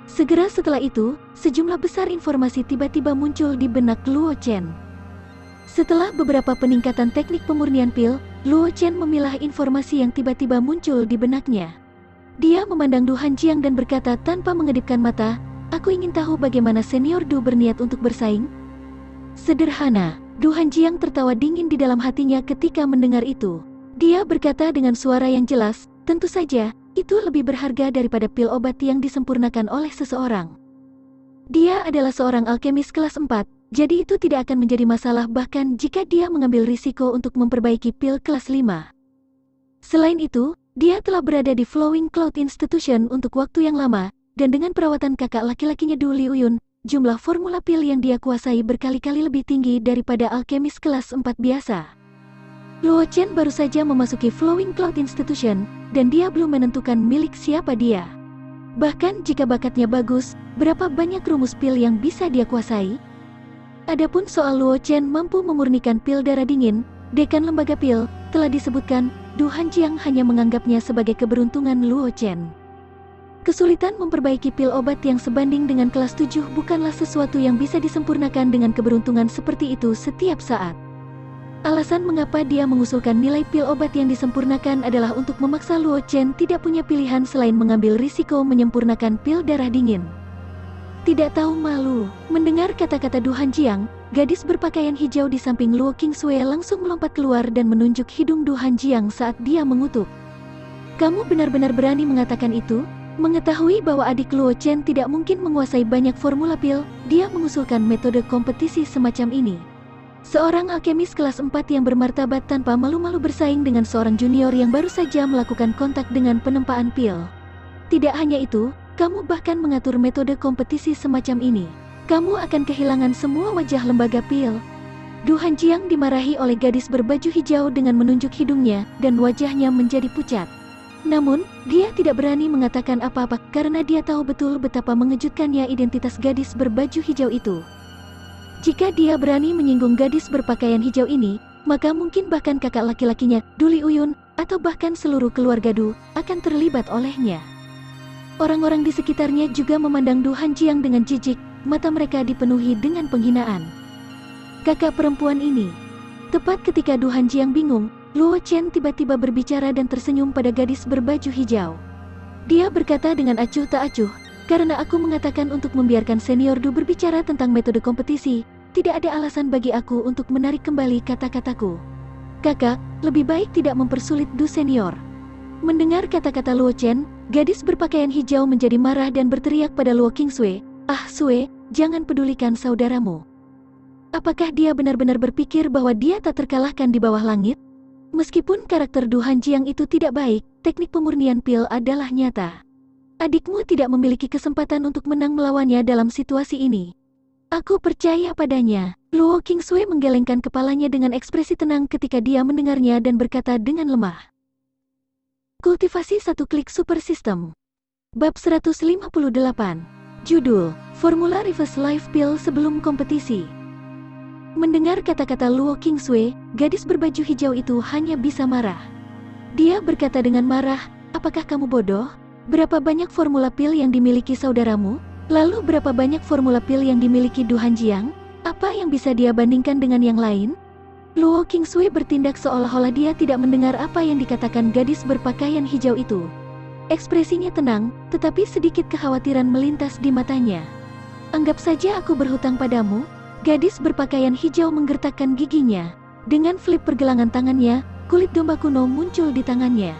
Segera setelah itu, sejumlah besar informasi tiba-tiba muncul di benak Luo Chen. Setelah beberapa peningkatan teknik pemurnian pil, Luo Chen memilah informasi yang tiba-tiba muncul di benaknya. Dia memandang Du Hanjiang dan berkata tanpa mengedipkan mata, "Aku ingin tahu bagaimana senior Du berniat untuk bersaing?" Sederhana, Du Hanjiang tertawa dingin di dalam hatinya ketika mendengar itu. Dia berkata dengan suara yang jelas, "Tentu saja, itu lebih berharga daripada pil obat yang disempurnakan oleh seseorang." Dia adalah seorang alkemis kelas 4. Jadi itu tidak akan menjadi masalah bahkan jika dia mengambil risiko untuk memperbaiki pil kelas 5. Selain itu, dia telah berada di Flowing Cloud Institution untuk waktu yang lama, dan dengan perawatan kakak laki-lakinya Du Liuyun, jumlah formula pil yang dia kuasai berkali-kali lebih tinggi daripada alkemis kelas 4 biasa. Luo Chen baru saja memasuki Flowing Cloud Institution, dan dia belum menentukan milik siapa dia. Bahkan jika bakatnya bagus, berapa banyak rumus pil yang bisa dia kuasai? Adapun soal Luo Chen mampu memurnikan pil darah dingin, dekan lembaga pil, telah disebutkan, Du Hanjiang hanya menganggapnya sebagai keberuntungan Luo Chen. Kesulitan memperbaiki pil obat yang sebanding dengan kelas 7 bukanlah sesuatu yang bisa disempurnakan dengan keberuntungan seperti itu setiap saat. Alasan mengapa dia mengusulkan nilai pil obat yang disempurnakan adalah untuk memaksa Luo Chen tidak punya pilihan selain mengambil risiko menyempurnakan pil darah dingin. Tidak tahu malu, mendengar kata-kata Du Hanjiang, gadis berpakaian hijau di samping Luo Qingsui langsung melompat keluar dan menunjuk hidung Du Hanjiang saat dia mengutuk. Kamu benar-benar berani mengatakan itu? Mengetahui bahwa adik Luo Chen tidak mungkin menguasai banyak formula pil, dia mengusulkan metode kompetisi semacam ini. Seorang alkemis kelas 4 yang bermartabat tanpa malu-malu bersaing dengan seorang junior yang baru saja melakukan kontak dengan penempaan pil. Tidak hanya itu, kamu bahkan mengatur metode kompetisi semacam ini. Kamu akan kehilangan semua wajah lembaga pil. Du Hanjiang dimarahi oleh gadis berbaju hijau dengan menunjuk hidungnya, dan wajahnya menjadi pucat. Namun, dia tidak berani mengatakan apa-apa karena dia tahu betul betapa mengejutkannya identitas gadis berbaju hijau itu. Jika dia berani menyinggung gadis berpakaian hijau ini, maka mungkin bahkan kakak laki-lakinya, Du Liuyun, atau bahkan seluruh keluarga Du, akan terlibat olehnya. Orang-orang di sekitarnya juga memandang Du Hanjiang dengan jijik, mata mereka dipenuhi dengan penghinaan. Kakak perempuan ini. Tepat ketika Du Hanjiang bingung, Luo Chen tiba-tiba berbicara dan tersenyum pada gadis berbaju hijau. Dia berkata dengan acuh tak acuh, karena aku mengatakan untuk membiarkan senior Du berbicara tentang metode kompetisi, tidak ada alasan bagi aku untuk menarik kembali kata-kataku. Kakak, lebih baik tidak mempersulit Du senior. Mendengar kata-kata Luo Chen, gadis berpakaian hijau menjadi marah dan berteriak pada Luo Qingsui, "Ah Sui, jangan pedulikan saudaramu. Apakah dia benar-benar berpikir bahwa dia tak terkalahkan di bawah langit?" Meskipun karakter Du Hanjiang itu tidak baik, teknik pemurnian pil adalah nyata. Adikmu tidak memiliki kesempatan untuk menang melawannya dalam situasi ini. Aku percaya padanya. Luo Qingsui menggelengkan kepalanya dengan ekspresi tenang ketika dia mendengarnya dan berkata dengan lemah. Kultivasi 1 klik super system. Bab 158. Judul, Formula Reverse Life Pill sebelum kompetisi. Mendengar kata-kata Luo Qingsui, gadis berbaju hijau itu hanya bisa marah. Dia berkata dengan marah, "Apakah kamu bodoh? Berapa banyak formula pil yang dimiliki saudaramu? Lalu berapa banyak formula pil yang dimiliki Du Hanjiang? Apa yang bisa dia bandingkan dengan yang lain?" Luo Qingsui bertindak seolah-olah dia tidak mendengar apa yang dikatakan gadis berpakaian hijau itu. Ekspresinya tenang, tetapi sedikit kekhawatiran melintas di matanya. "Anggap saja aku berhutang padamu." Gadis berpakaian hijau menggertakkan giginya. Dengan flip pergelangan tangannya, kulit domba kuno muncul di tangannya.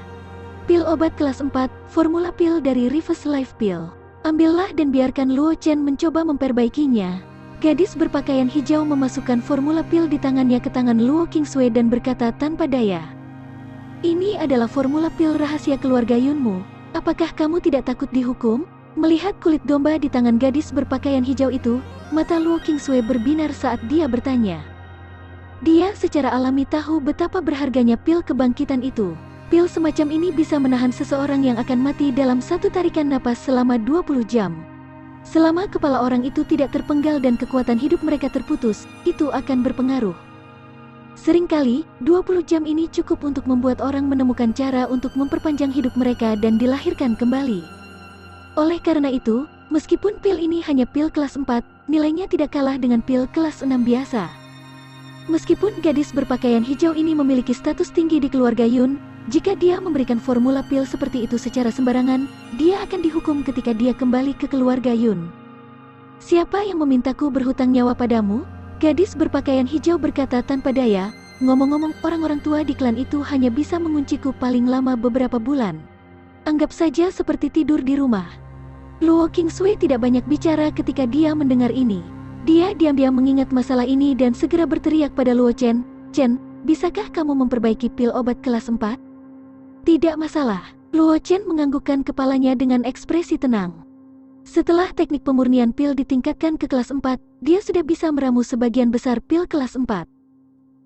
Pil obat kelas 4, formula pil dari Reverse Life Pill. Ambillah dan biarkan Luo Chen mencoba memperbaikinya. Gadis berpakaian hijau memasukkan formula pil di tangannya ke tangan Luo Qingsui dan berkata tanpa daya. "Ini adalah formula pil rahasia keluarga Yunmu. Apakah kamu tidak takut dihukum?" Melihat kulit domba di tangan gadis berpakaian hijau itu, mata Luo Qingsui berbinar saat dia bertanya. Dia secara alami tahu betapa berharganya pil kebangkitan itu. Pil semacam ini bisa menahan seseorang yang akan mati dalam satu tarikan napas selama 20 jam. Selama kepala orang itu tidak terpenggal dan kekuatan hidup mereka terputus, itu akan berpengaruh. Seringkali, 20 jam ini cukup untuk membuat orang menemukan cara untuk memperpanjang hidup mereka dan dilahirkan kembali. Oleh karena itu, meskipun pil ini hanya pil kelas 4, nilainya tidak kalah dengan pil kelas 6 biasa. Meskipun gadis berpakaian hijau ini memiliki status tinggi di keluarga Yun, jika dia memberikan formula pil seperti itu secara sembarangan, dia akan dihukum ketika dia kembali ke keluarga Yun. "Siapa yang memintaku berhutang nyawa padamu?" Gadis berpakaian hijau berkata tanpa daya, "Ngomong-ngomong, orang-orang tua di klan itu hanya bisa mengunciku paling lama beberapa bulan. Anggap saja seperti tidur di rumah." Luo Qingsui tidak banyak bicara ketika dia mendengar ini. Dia diam-diam mengingat masalah ini dan segera berteriak pada Luo Chen, "Chen, bisakah kamu memperbaiki pil obat kelas 4? "Tidak masalah." Luo Chen menganggukkan kepalanya dengan ekspresi tenang. Setelah teknik pemurnian pil ditingkatkan ke kelas 4, dia sudah bisa meramu sebagian besar pil kelas 4.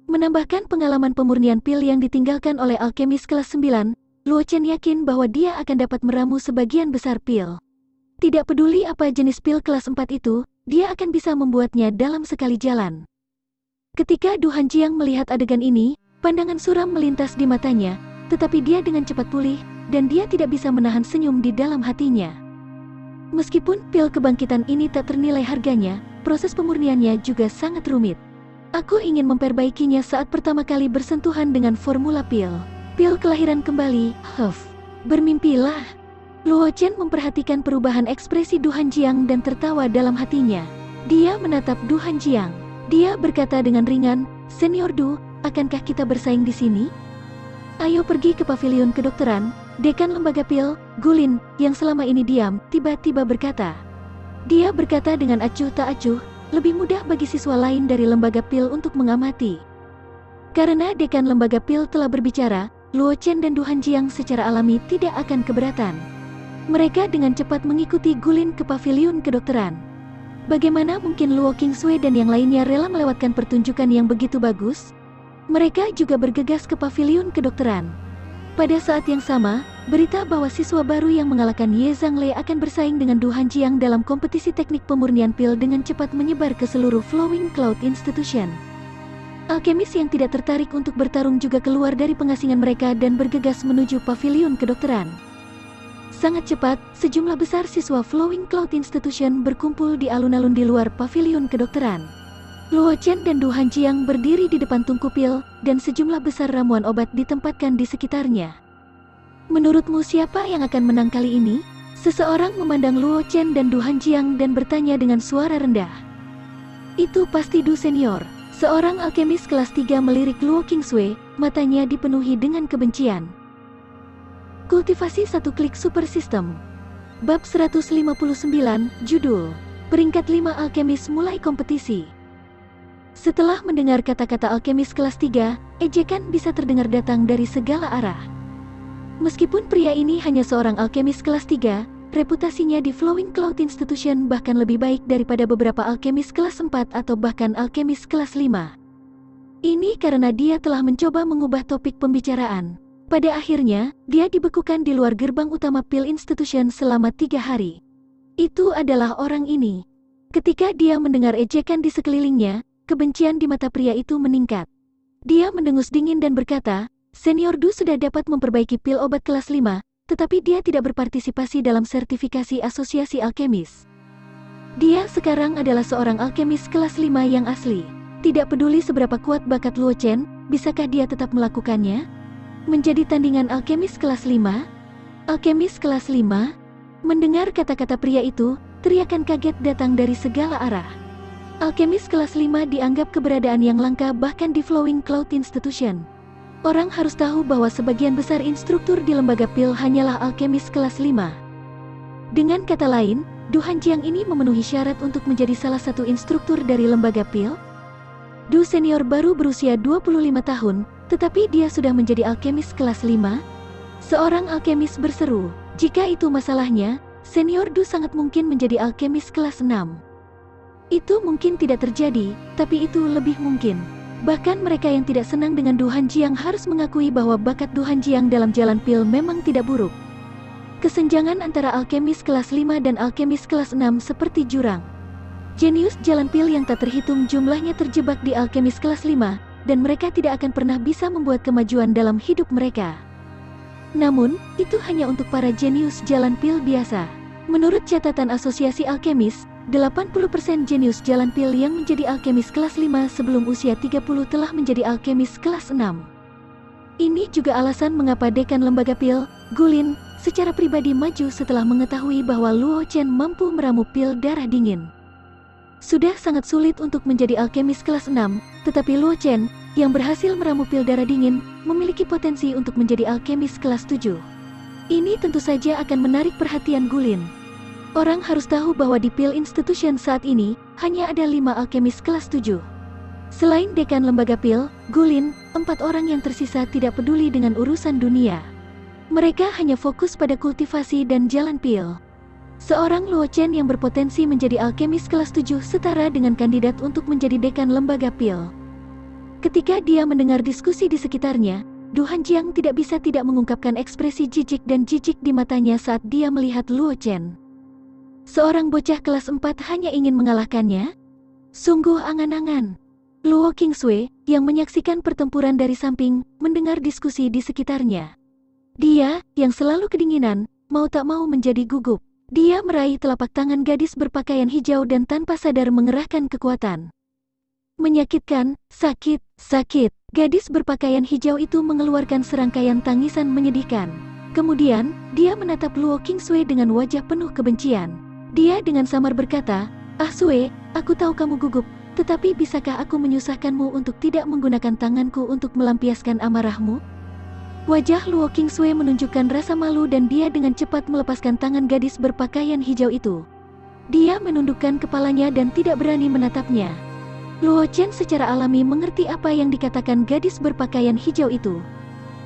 Menambahkan pengalaman pemurnian pil yang ditinggalkan oleh alkemis kelas 9, Luo Chen yakin bahwa dia akan dapat meramu sebagian besar pil. Tidak peduli apa jenis pil kelas 4 itu, dia akan bisa membuatnya dalam sekali jalan. Ketika Du Hanjiang melihat adegan ini, pandangan suram melintas di matanya, tetapi dia dengan cepat pulih, dan dia tidak bisa menahan senyum di dalam hatinya. Meskipun pil kebangkitan ini tak ternilai harganya, proses pemurniannya juga sangat rumit. Aku ingin memperbaikinya saat pertama kali bersentuhan dengan formula pil. Pil kelahiran kembali, bermimpilah. Luo Chen memperhatikan perubahan ekspresi Du Hanjiang dan tertawa dalam hatinya. Dia menatap Du Hanjiang. Dia berkata dengan ringan, "Senior Du, akankah kita bersaing di sini? Ayo pergi ke pavilion kedokteran." Dekan lembaga pil, Gulin, yang selama ini diam, tiba-tiba berkata. Dia berkata dengan acuh tak acuh, lebih mudah bagi siswa lain dari lembaga pil untuk mengamati. Karena dekan lembaga pil telah berbicara, Luo Chen dan Du Hanjiang secara alami tidak akan keberatan. Mereka dengan cepat mengikuti Gulin ke pavilion kedokteran. Bagaimana mungkin Luo Qingsui dan yang lainnya rela melewatkan pertunjukan yang begitu bagus? Mereka juga bergegas ke pavilion kedokteran. Pada saat yang sama, berita bahwa siswa baru yang mengalahkan Ye Zhangle akan bersaing dengan Du Hanjiang dalam kompetisi teknik pemurnian pil dengan cepat menyebar ke seluruh Flowing Cloud Institution. Alkemis yang tidak tertarik untuk bertarung juga keluar dari pengasingan mereka dan bergegas menuju pavilion kedokteran. Sangat cepat, sejumlah besar siswa Flowing Cloud Institution berkumpul di alun-alun di luar pavilion kedokteran. Luo Chen dan Du Hanjiang berdiri di depan tungku pil, dan sejumlah besar ramuan obat ditempatkan di sekitarnya. Menurutmu siapa yang akan menang kali ini? Seseorang memandang Luo Chen dan Du Hanjiang dan bertanya dengan suara rendah. Itu pasti Du Senior. Seorang alkemis kelas 3 melirik Luo Qingsui, matanya dipenuhi dengan kebencian. Kultivasi satu klik super system. Bab 159, judul. Peringkat 5 alkemis mulai kompetisi. Setelah mendengar kata-kata alkemis kelas 3, ejekan bisa terdengar datang dari segala arah. Meskipun pria ini hanya seorang alkemis kelas 3, reputasinya di Flowing Cloud Institution bahkan lebih baik daripada beberapa alkemis kelas 4 atau bahkan alkemis kelas 5. Ini karena dia telah mencoba mengubah topik pembicaraan. Pada akhirnya, dia dibekukan di luar gerbang utama Pil Institution selama 3 hari. Itu adalah orang ini. Ketika dia mendengar ejekan di sekelilingnya, kebencian di mata pria itu meningkat. Dia mendengus dingin dan berkata, Senior Du sudah dapat memperbaiki pil obat kelas 5, tetapi dia tidak berpartisipasi dalam sertifikasi asosiasi alkemis. Dia sekarang adalah seorang alkemis kelas 5 yang asli. Tidak peduli seberapa kuat bakat Luo Chen, bisakah dia tetap melakukannya? Menjadi tandingan alkemis kelas 5? Alkemis kelas 5? Mendengar kata-kata pria itu, teriakan kaget datang dari segala arah. Alkemis kelas 5 dianggap keberadaan yang langka bahkan di Flowing Cloud Institution. Orang harus tahu bahwa sebagian besar instruktur di lembaga pil hanyalah alkemis kelas 5. Dengan kata lain, Du Hanjiang ini memenuhi syarat untuk menjadi salah satu instruktur dari lembaga pil. Du Senior baru berusia 25 tahun, tetapi dia sudah menjadi alkemis kelas 5. Seorang alkemis berseru, jika itu masalahnya, Senior Du sangat mungkin menjadi alkemis kelas 6. Itu mungkin tidak terjadi, tapi itu lebih mungkin. Bahkan mereka yang tidak senang dengan Du Hanjiang harus mengakui bahwa bakat Du Hanjiang dalam jalan pil memang tidak buruk. Kesenjangan antara alkemis kelas 5 dan alkemis kelas 6 seperti jurang. Jenius jalan pil yang tak terhitung jumlahnya terjebak di alkemis kelas 5, dan mereka tidak akan pernah bisa membuat kemajuan dalam hidup mereka. Namun, itu hanya untuk para jenius jalan pil biasa. Menurut catatan Asosiasi Alkemis, 80% jenius jalan pil yang menjadi alkemis kelas 5 sebelum usia 30 telah menjadi alkemis kelas 6. Ini juga alasan mengapa dekan lembaga pil, Gulin, secara pribadi maju setelah mengetahui bahwa Luo Chen mampu meramu pil darah dingin. Sudah sangat sulit untuk menjadi alkemis kelas 6, tetapi Luo Chen, yang berhasil meramu pil darah dingin, memiliki potensi untuk menjadi alkemis kelas 7. Ini tentu saja akan menarik perhatian Gulin. Orang harus tahu bahwa di Pil Institution saat ini, hanya ada 5 alkemis kelas 7. Selain dekan lembaga pil, Gulin, 4 orang yang tersisa tidak peduli dengan urusan dunia. Mereka hanya fokus pada kultivasi dan jalan pil. Seorang Luo Chen yang berpotensi menjadi alkemis kelas 7 setara dengan kandidat untuk menjadi dekan lembaga pil. Ketika dia mendengar diskusi di sekitarnya, Du Hanjiang tidak bisa tidak mengungkapkan ekspresi jijik dan jijik di matanya saat dia melihat Luo Chen. Seorang bocah kelas 4 hanya ingin mengalahkannya? Sungguh angan-angan. Luo Qingsui, yang menyaksikan pertempuran dari samping, mendengar diskusi di sekitarnya. Dia, yang selalu kedinginan, mau tak mau menjadi gugup. Dia meraih telapak tangan gadis berpakaian hijau dan tanpa sadar mengerahkan kekuatan. Menyakitkan, sakit, sakit. Gadis berpakaian hijau itu mengeluarkan serangkaian tangisan menyedihkan. Kemudian, dia menatap Luo Qingsui dengan wajah penuh kebencian. Dia dengan samar berkata, "Ah Sui, aku tahu kamu gugup, tetapi bisakah aku menyusahkanmu untuk tidak menggunakan tanganku untuk melampiaskan amarahmu?" Wajah Luo Qingsui menunjukkan rasa malu dan dia dengan cepat melepaskan tangan gadis berpakaian hijau itu. Dia menundukkan kepalanya dan tidak berani menatapnya. Luo Chen secara alami mengerti apa yang dikatakan gadis berpakaian hijau itu.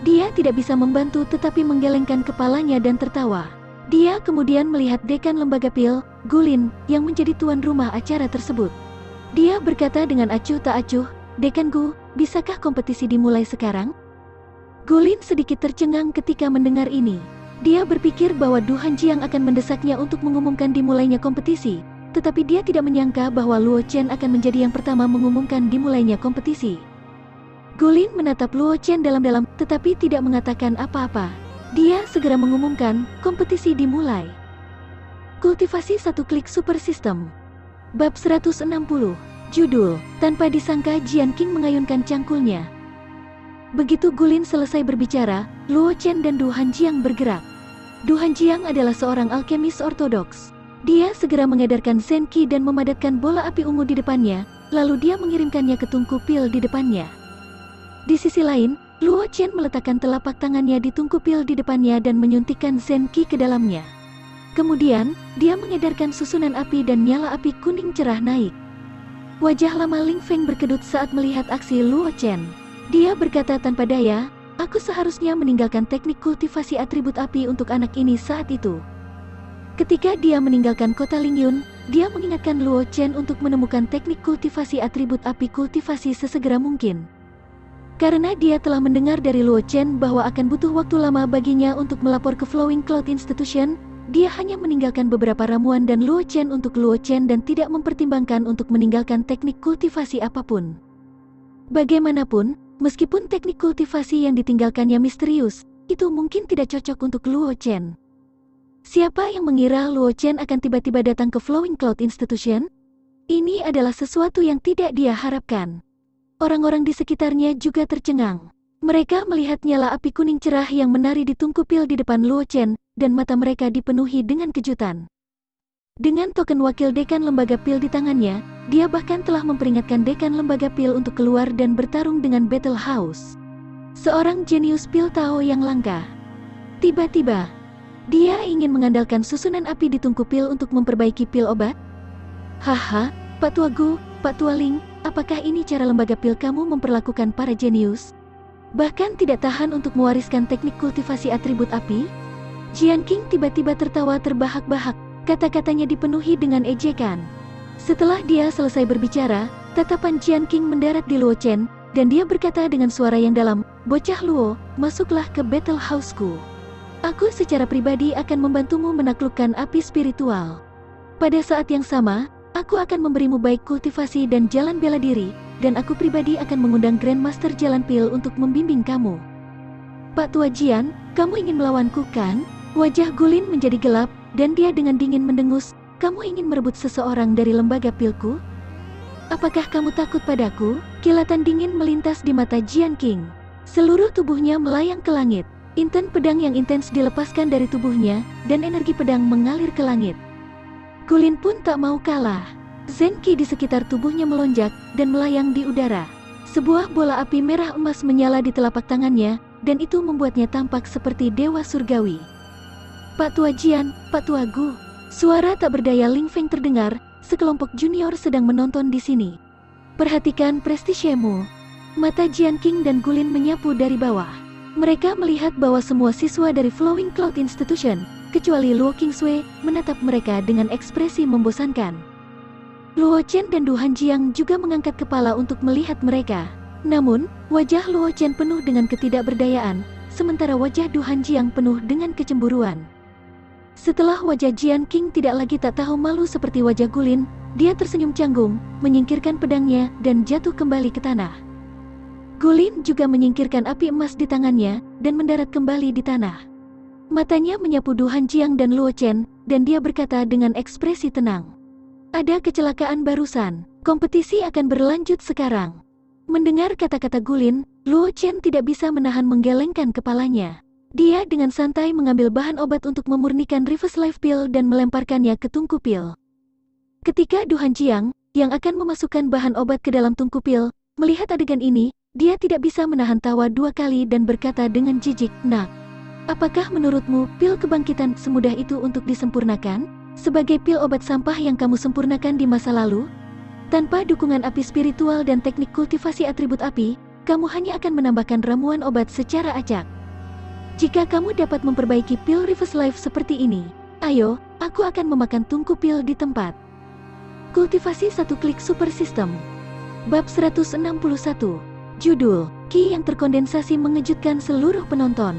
Dia tidak bisa membantu tetapi menggelengkan kepalanya dan tertawa. Dia kemudian melihat dekan lembaga pil, Gulin, yang menjadi tuan rumah acara tersebut. Dia berkata dengan acuh tak acuh, "Dekan Gu, bisakah kompetisi dimulai sekarang?" Gulin sedikit tercengang ketika mendengar ini. Dia berpikir bahwa Du Hanjiang akan mendesaknya untuk mengumumkan dimulainya kompetisi. Tetapi dia tidak menyangka bahwa Luo Chen akan menjadi yang pertama mengumumkan dimulainya kompetisi. Gulin menatap Luo Chen dalam-dalam, tetapi tidak mengatakan apa-apa. Dia segera mengumumkan, kompetisi dimulai. Kultivasi satu klik super system. Bab 160. Judul, tanpa disangka Jian Qing mengayunkan cangkulnya. Begitu Gulin selesai berbicara, Luo Chen dan Du Hanjiang bergerak. Du Hanjiang adalah seorang alkemis ortodoks. Dia segera mengedarkan Zen Qi dan memadatkan bola api ungu di depannya, lalu dia mengirimkannya ke tungku pil di depannya. Di sisi lain, Luo Chen meletakkan telapak tangannya di tungku pil di depannya dan menyuntikkan Zen Qi ke dalamnya. Kemudian, dia mengedarkan susunan api dan nyala api kuning cerah naik. Wajah lama Ling Feng berkedut saat melihat aksi Luo Chen. Dia berkata tanpa daya, "Aku seharusnya meninggalkan teknik kultivasi atribut api untuk anak ini saat itu." Ketika dia meninggalkan kota Lingyun, dia mengingatkan Luo Chen untuk menemukan teknik kultivasi atribut api kultivasi sesegera mungkin. Karena dia telah mendengar dari Luo Chen bahwa akan butuh waktu lama baginya untuk melapor ke Flowing Cloud Institution, dia hanya meninggalkan beberapa ramuan dan Luo Chen untuk Luo Chen dan tidak mempertimbangkan untuk meninggalkan teknik kultivasi apapun. Bagaimanapun, meskipun teknik kultivasi yang ditinggalkannya misterius, itu mungkin tidak cocok untuk Luo Chen. Siapa yang mengira Luo Chen akan tiba-tiba datang ke Flowing Cloud Institution? Ini adalah sesuatu yang tidak dia harapkan. Orang-orang di sekitarnya juga tercengang. Mereka melihat nyala api kuning cerah yang menari di tungku pil di depan Luo Chen, dan mata mereka dipenuhi dengan kejutan. Dengan token wakil dekan lembaga pil di tangannya, dia bahkan telah memperingatkan dekan lembaga pil untuk keluar dan bertarung dengan Battle House. Seorang jenius pil Tao yang langka. Tiba-tiba, dia ingin mengandalkan susunan api di tungku pil untuk memperbaiki pil obat? Haha, Pak Tua Gu, Pak Tua Ling, apakah ini cara lembaga pil kamu memperlakukan para jenius? Bahkan tidak tahan untuk mewariskan teknik kultivasi atribut api? Jian Qing tiba-tiba tertawa terbahak-bahak, kata-katanya dipenuhi dengan ejekan. Setelah dia selesai berbicara, tatapan Jian Qing mendarat di Luo Chen, dan dia berkata dengan suara yang dalam, "Bocah Luo, masuklah ke Battle House-ku. Aku secara pribadi akan membantumu menaklukkan api spiritual. Pada saat yang sama, aku akan memberimu baik kultivasi dan jalan bela diri, dan aku pribadi akan mengundang Grandmaster Jalan Pil untuk membimbing kamu." "Pak Tua Jian, kamu ingin melawanku kan?" Wajah Gulin menjadi gelap, dan dia dengan dingin mendengus, "Kamu ingin merebut seseorang dari lembaga pilku? Apakah kamu takut padaku?" Kilatan dingin melintas di mata Jian Qing. Seluruh tubuhnya melayang ke langit. Inten pedang yang intens dilepaskan dari tubuhnya, dan energi pedang mengalir ke langit. Gulin pun tak mau kalah. Zen Qi di sekitar tubuhnya melonjak, dan melayang di udara. Sebuah bola api merah emas menyala di telapak tangannya, dan itu membuatnya tampak seperti dewa surgawi. "Pak Tua Jian, Pak Tua Gu." Suara tak berdaya Ling Feng terdengar, sekelompok junior sedang menonton di sini. "Perhatikan prestisemu." Mata Jian Qing dan Gulin menyapu dari bawah. Mereka melihat bahwa semua siswa dari Flowing Cloud Institution, kecuali Luo Qingsui, menatap mereka dengan ekspresi membosankan. Luo Chen dan Du Hanjiang juga mengangkat kepala untuk melihat mereka. Namun, wajah Luo Chen penuh dengan ketidakberdayaan, sementara wajah Du Hanjiang penuh dengan kecemburuan. Setelah wajah Jian Qing tidak lagi tak tahu malu seperti wajah Gulin, dia tersenyum canggung, menyingkirkan pedangnya, dan jatuh kembali ke tanah. Gulin juga menyingkirkan api emas di tangannya, dan mendarat kembali di tanah. Matanya menyapu Du Hanjiang dan Luo Chen, dan dia berkata dengan ekspresi tenang. Ada kecelakaan barusan, kompetisi akan berlanjut sekarang. Mendengar kata-kata Gulin, Luo Chen tidak bisa menahan menggelengkan kepalanya. Dia dengan santai mengambil bahan obat untuk memurnikan Reverse Life Pill dan melemparkannya ke tungku pil. Ketika Du Hanjiang, yang akan memasukkan bahan obat ke dalam tungku pil, melihat adegan ini, dia tidak bisa menahan tawa 2 kali dan berkata dengan jijik, "Nak, apakah menurutmu pil kebangkitan semudah itu untuk disempurnakan? Sebagai pil obat sampah yang kamu sempurnakan di masa lalu? Tanpa dukungan api spiritual dan teknik kultivasi atribut api, kamu hanya akan menambahkan ramuan obat secara acak. Jika kamu dapat memperbaiki pil Reverse Life seperti ini, ayo, aku akan memakan tungku pil di tempat." Kultivasi 1 klik super system. Bab 161. Judul, Ki yang terkondensasi mengejutkan seluruh penonton.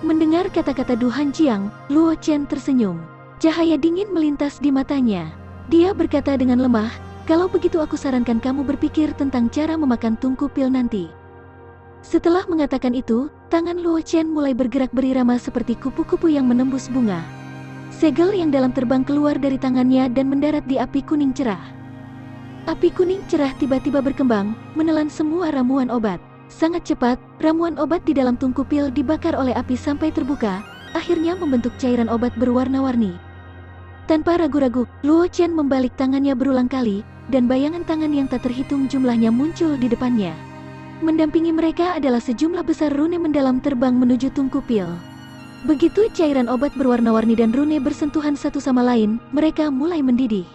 Mendengar kata-kata Du Hanjiang, Luo Chen tersenyum. Cahaya dingin melintas di matanya. Dia berkata dengan lemah, "Kalau begitu aku sarankan kamu berpikir tentang cara memakan tungku pil nanti." Setelah mengatakan itu, tangan Luo Chen mulai bergerak berirama seperti kupu-kupu yang menembus bunga. Segel yang dalam terbang keluar dari tangannya dan mendarat di api kuning cerah. Api kuning cerah tiba-tiba berkembang, menelan semua ramuan obat. Sangat cepat, ramuan obat di dalam tungku pil dibakar oleh api sampai terbuka, akhirnya membentuk cairan obat berwarna-warni. Tanpa ragu-ragu, Luo Chen membalik tangannya berulang kali, dan bayangan tangan yang tak terhitung jumlahnya muncul di depannya. Mendampingi mereka adalah sejumlah besar rune mendalam terbang menuju tungku pil. Begitu cairan obat berwarna-warni dan rune bersentuhan satu sama lain, mereka mulai mendidih.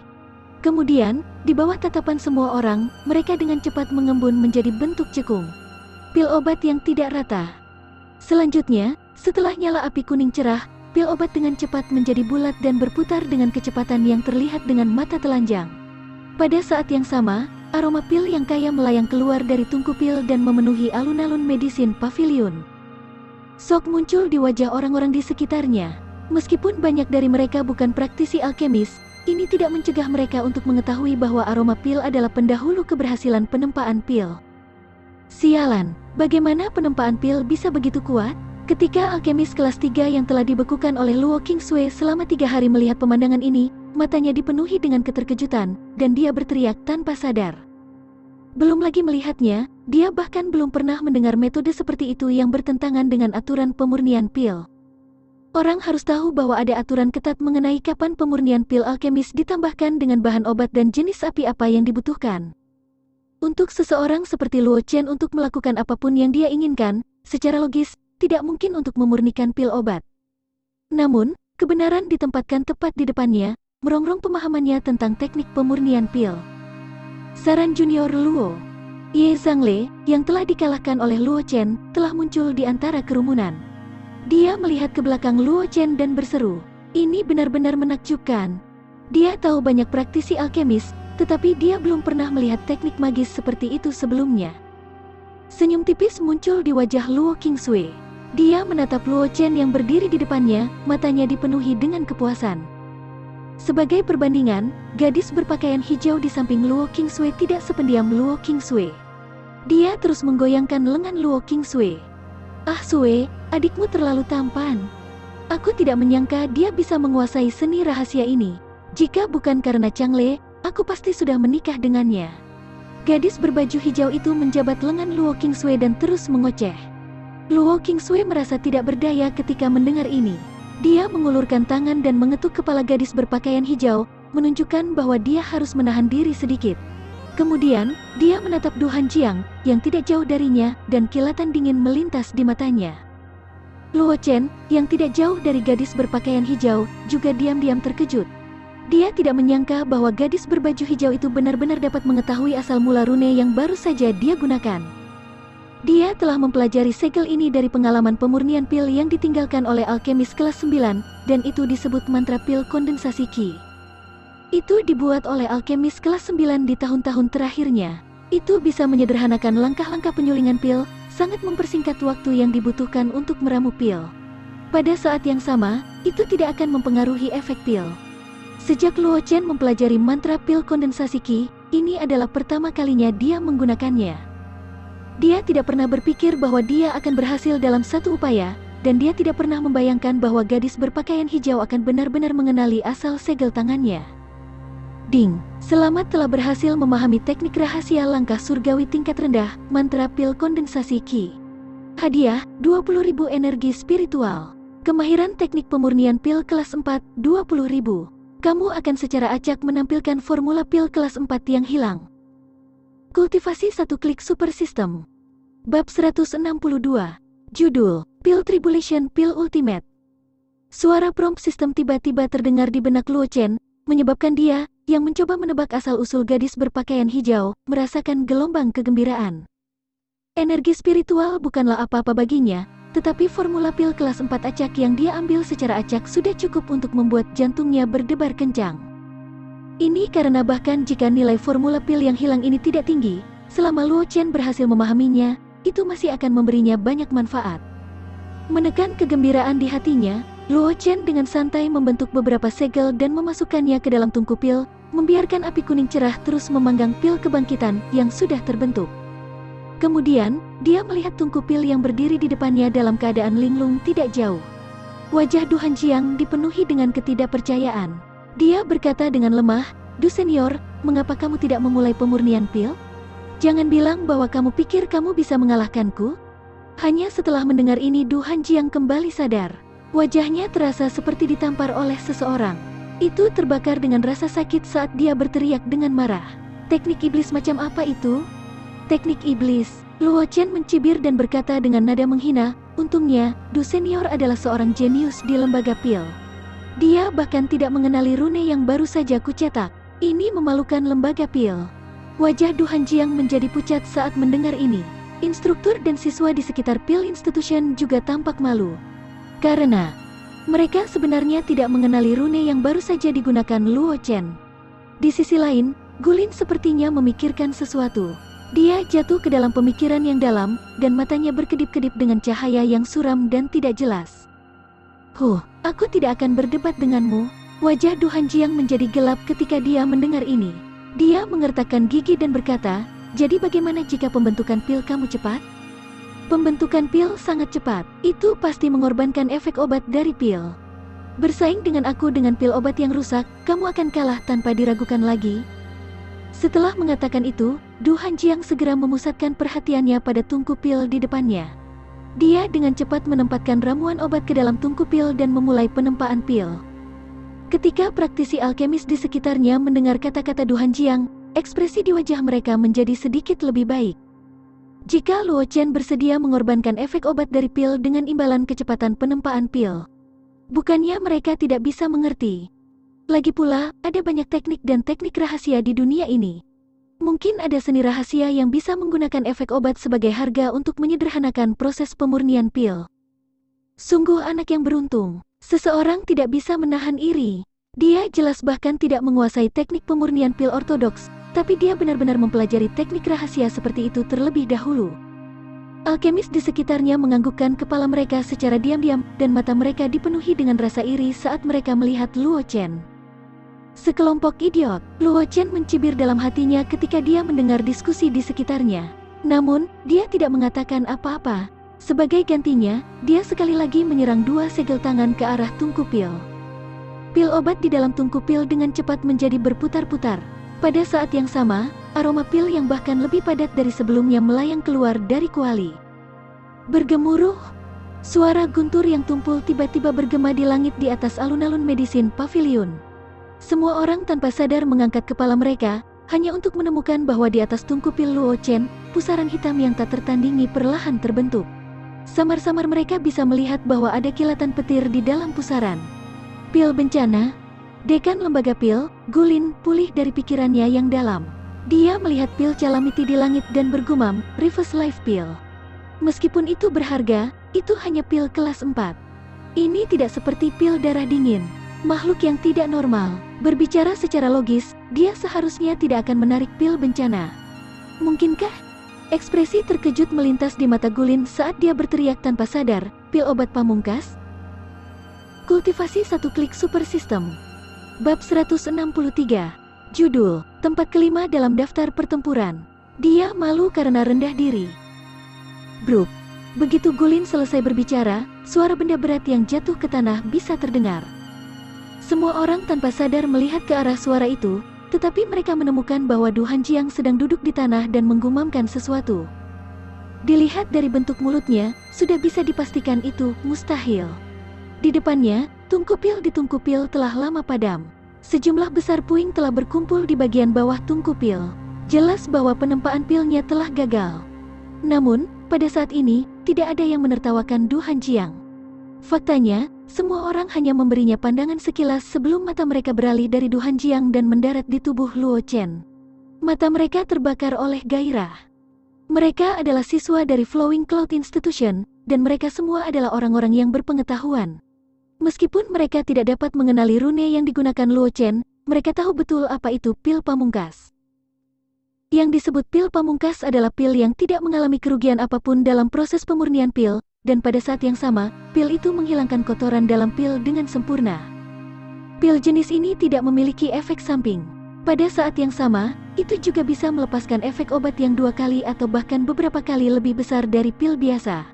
Kemudian, di bawah tatapan semua orang, mereka dengan cepat mengembun menjadi bentuk cekung. Pil obat yang tidak rata. Selanjutnya, setelah nyala api kuning cerah, pil obat dengan cepat menjadi bulat dan berputar dengan kecepatan yang terlihat dengan mata telanjang. Pada saat yang sama, aroma pil yang kaya melayang keluar dari tungku pil dan memenuhi alun-alun Medicine Pavilion. Sok muncul di wajah orang-orang di sekitarnya. Meskipun banyak dari mereka bukan praktisi alkemis, ini tidak mencegah mereka untuk mengetahui bahwa aroma pil adalah pendahulu keberhasilan penempaan pil. Sialan, bagaimana penempaan pil bisa begitu kuat? Ketika alkemis kelas 3 yang telah dibekukan oleh Luo Qingsui selama 3 hari melihat pemandangan ini, matanya dipenuhi dengan keterkejutan, dan dia berteriak tanpa sadar. Belum lagi melihatnya, dia bahkan belum pernah mendengar metode seperti itu yang bertentangan dengan aturan pemurnian pil. Orang harus tahu bahwa ada aturan ketat mengenai kapan pemurnian pil alkemis ditambahkan dengan bahan obat dan jenis api apa yang dibutuhkan. Untuk seseorang seperti Luo Chen untuk melakukan apapun yang dia inginkan, secara logis, tidak mungkin untuk memurnikan pil obat. Namun, kebenaran ditempatkan tepat di depannya, merongrong pemahamannya tentang teknik pemurnian pil. Saran junior Luo, Ye Zhangle, yang telah dikalahkan oleh Luo Chen, telah muncul di antara kerumunan. Dia melihat ke belakang Luo Chen dan berseru, "Ini benar-benar menakjubkan." Dia tahu banyak praktisi alkemis, tetapi dia belum pernah melihat teknik magis seperti itu sebelumnya. Senyum tipis muncul di wajah Luo Qingsui. Dia menatap Luo Chen yang berdiri di depannya, matanya dipenuhi dengan kepuasan. Sebagai perbandingan, gadis berpakaian hijau di samping Luo Qingsui tidak sependiam Luo Qingsui. Dia terus menggoyangkan lengan Luo Qingsui. "Ah Sui, adikmu terlalu tampan. Aku tidak menyangka dia bisa menguasai seni rahasia ini. Jika bukan karena Changle, aku pasti sudah menikah dengannya." Gadis berbaju hijau itu menjabat lengan Luo Qingsui dan terus mengoceh. Luo Qingsui merasa tidak berdaya ketika mendengar ini. Dia mengulurkan tangan dan mengetuk kepala gadis berpakaian hijau, menunjukkan bahwa dia harus menahan diri sedikit. Kemudian, dia menatap Du Hanjiang, yang tidak jauh darinya, dan kilatan dingin melintas di matanya. Luo Chen, yang tidak jauh dari gadis berpakaian hijau, juga diam-diam terkejut. Dia tidak menyangka bahwa gadis berbaju hijau itu benar-benar dapat mengetahui asal mula rune yang baru saja dia gunakan. Dia telah mempelajari segel ini dari pengalaman pemurnian pil yang ditinggalkan oleh alkemis kelas 9, dan itu disebut mantra pil kondensasi Qi. Itu dibuat oleh alkemis kelas 9 di tahun-tahun terakhirnya. Itu bisa menyederhanakan langkah-langkah penyulingan pil, sangat mempersingkat waktu yang dibutuhkan untuk meramu pil. Pada saat yang sama, itu tidak akan mempengaruhi efek pil. Sejak Luo Chen mempelajari mantra pil kondensasi Qi, ini adalah pertama kalinya dia menggunakannya. Dia tidak pernah berpikir bahwa dia akan berhasil dalam satu upaya, dan dia tidak pernah membayangkan bahwa gadis berpakaian hijau akan benar-benar mengenali asal segel tangannya. Ding, selamat telah berhasil memahami teknik rahasia langkah surgawi tingkat rendah, mantra pil kondensasi Ki. Hadiah, 20.000 energi spiritual. Kemahiran teknik pemurnian pil kelas 4, 20.000. Kamu akan secara acak menampilkan formula pil kelas 4 yang hilang. Kultivasi 1 klik super system. Bab 162. Judul, Pil Tribulation Pil Ultimate. Suara prompt sistem tiba-tiba terdengar di benak Luo Chen, menyebabkan dia, yang mencoba menebak asal-usul gadis berpakaian hijau, merasakan gelombang kegembiraan. Energi spiritual bukanlah apa-apa baginya, tetapi formula pil kelas 4 acak yang dia ambil secara acak sudah cukup untuk membuat jantungnya berdebar kencang. Ini karena bahkan jika nilai formula pil yang hilang ini tidak tinggi, selama Luo Chen berhasil memahaminya, itu masih akan memberinya banyak manfaat. Menekan kegembiraan di hatinya, Luo Chen dengan santai membentuk beberapa segel dan memasukkannya ke dalam tungku pil, membiarkan api kuning cerah terus memanggang pil kebangkitan yang sudah terbentuk. Kemudian, dia melihat tungku pil yang berdiri di depannya dalam keadaan linglung tidak jauh. Wajah Du Hanjiang dipenuhi dengan ketidakpercayaan. Dia berkata dengan lemah, "Du Senior, mengapa kamu tidak memulai pemurnian pil? Jangan bilang bahwa kamu pikir kamu bisa mengalahkanku." Hanya setelah mendengar ini Du Hanjiang kembali sadar. Wajahnya terasa seperti ditampar oleh seseorang. Itu terbakar dengan rasa sakit saat dia berteriak dengan marah. "Teknik iblis macam apa itu?" "Teknik iblis." Luo Chen mencibir dan berkata dengan nada menghina, "Untungnya, Du Senior adalah seorang jenius di lembaga pil. Dia bahkan tidak mengenali rune yang baru saja kucetak. Ini memalukan lembaga pil." Wajah Du Hanjiang menjadi pucat saat mendengar ini. Instruktur dan siswa di sekitar Pil Institution juga tampak malu. Karena mereka sebenarnya tidak mengenali rune yang baru saja digunakan Luo Chen. Di sisi lain, Gulin sepertinya memikirkan sesuatu. Dia jatuh ke dalam pemikiran yang dalam, dan matanya berkedip-kedip dengan cahaya yang suram dan tidak jelas. Aku tidak akan berdebat denganmu." Wajah Du Hanjiang menjadi gelap ketika dia mendengar ini. Dia mengertakkan gigi dan berkata, "Jadi bagaimana jika pembentukan pil kamu cepat?" "Pembentukan pil sangat cepat. Itu pasti mengorbankan efek obat dari pil. Bersaing dengan aku dengan pil obat yang rusak, kamu akan kalah tanpa diragukan lagi." Setelah mengatakan itu, Du Hanjiang segera memusatkan perhatiannya pada tungku pil di depannya. Dia dengan cepat menempatkan ramuan obat ke dalam tungku pil dan memulai penempaan pil. Ketika praktisi alkemis di sekitarnya mendengar kata-kata Du Hanjiang, ekspresi di wajah mereka menjadi sedikit lebih baik. Jika Luo Chen bersedia mengorbankan efek obat dari pil dengan imbalan kecepatan penempaan pil, bukannya mereka tidak bisa mengerti. Lagi pula, ada banyak teknik dan teknik rahasia di dunia ini. Mungkin ada seni rahasia yang bisa menggunakan efek obat sebagai harga untuk menyederhanakan proses pemurnian pil. Sungguh anak yang beruntung. Seseorang tidak bisa menahan iri. Dia jelas bahkan tidak menguasai teknik pemurnian pil ortodoks, tapi dia benar-benar mempelajari teknik rahasia seperti itu terlebih dahulu. Alkemis di sekitarnya menganggukkan kepala mereka secara diam-diam, dan mata mereka dipenuhi dengan rasa iri saat mereka melihat Luo Chen. Sekelompok idiot, Luo Chen mencibir dalam hatinya ketika dia mendengar diskusi di sekitarnya. Namun, dia tidak mengatakan apa-apa. Sebagai gantinya, dia sekali lagi menyerang dua segel tangan ke arah tungku pil. Pil obat di dalam tungku pil dengan cepat menjadi berputar-putar. Pada saat yang sama, aroma pil yang bahkan lebih padat dari sebelumnya melayang keluar dari kuali. Bergemuruh, suara guntur yang tumpul tiba-tiba bergema di langit di atas alun-alun Medisin Pavilion. Semua orang tanpa sadar mengangkat kepala mereka, hanya untuk menemukan bahwa di atas tungku pil Luo Chen, pusaran hitam yang tak tertandingi perlahan terbentuk. Samar-samar mereka bisa melihat bahwa ada kilatan petir di dalam pusaran. Pil bencana. Dekan lembaga pil, Gulin, pulih dari pikirannya yang dalam. Dia melihat pil calamity di langit dan bergumam, "Reverse Life Pill." Meskipun itu berharga, itu hanya pil kelas 4. Ini tidak seperti pil darah dingin. Makhluk yang tidak normal. Berbicara secara logis, dia seharusnya tidak akan menarik pil bencana. Mungkinkah? Ekspresi terkejut melintas di mata Gulin saat dia berteriak tanpa sadar, "Pil obat pamungkas?" Kultivasi 1 klik super system. Bab 163. Judul, tempat kelima dalam daftar pertempuran. Dia malu karena rendah diri. Bruk. Begitu Gulin selesai berbicara, suara benda berat yang jatuh ke tanah bisa terdengar. Semua orang tanpa sadar melihat ke arah suara itu, tetapi mereka menemukan bahwa Du Hanjiang sedang duduk di tanah dan menggumamkan sesuatu. Dilihat dari bentuk mulutnya, sudah bisa dipastikan itu mustahil. Di depannya, tungku pil di tungku pil telah lama padam. Sejumlah besar puing telah berkumpul di bagian bawah tungku pil. Jelas bahwa penempaan pilnya telah gagal. Namun, pada saat ini, tidak ada yang menertawakan Du Hanjiang. Faktanya, semua orang hanya memberinya pandangan sekilas sebelum mata mereka beralih dari Du Hanjiang dan mendarat di tubuh Luo Chen. Mata mereka terbakar oleh gairah. Mereka adalah siswa dari Flowing Cloud Institution, dan mereka semua adalah orang-orang yang berpengetahuan. Meskipun mereka tidak dapat mengenali rune yang digunakan Luo Chen, mereka tahu betul apa itu pil pamungkas. Yang disebut pil pamungkas adalah pil yang tidak mengalami kerugian apapun dalam proses pemurnian pil, dan pada saat yang sama, pil itu menghilangkan kotoran dalam pil dengan sempurna. Pil jenis ini tidak memiliki efek samping. Pada saat yang sama, itu juga bisa melepaskan efek obat yang 2 kali atau bahkan beberapa kali lebih besar dari pil biasa.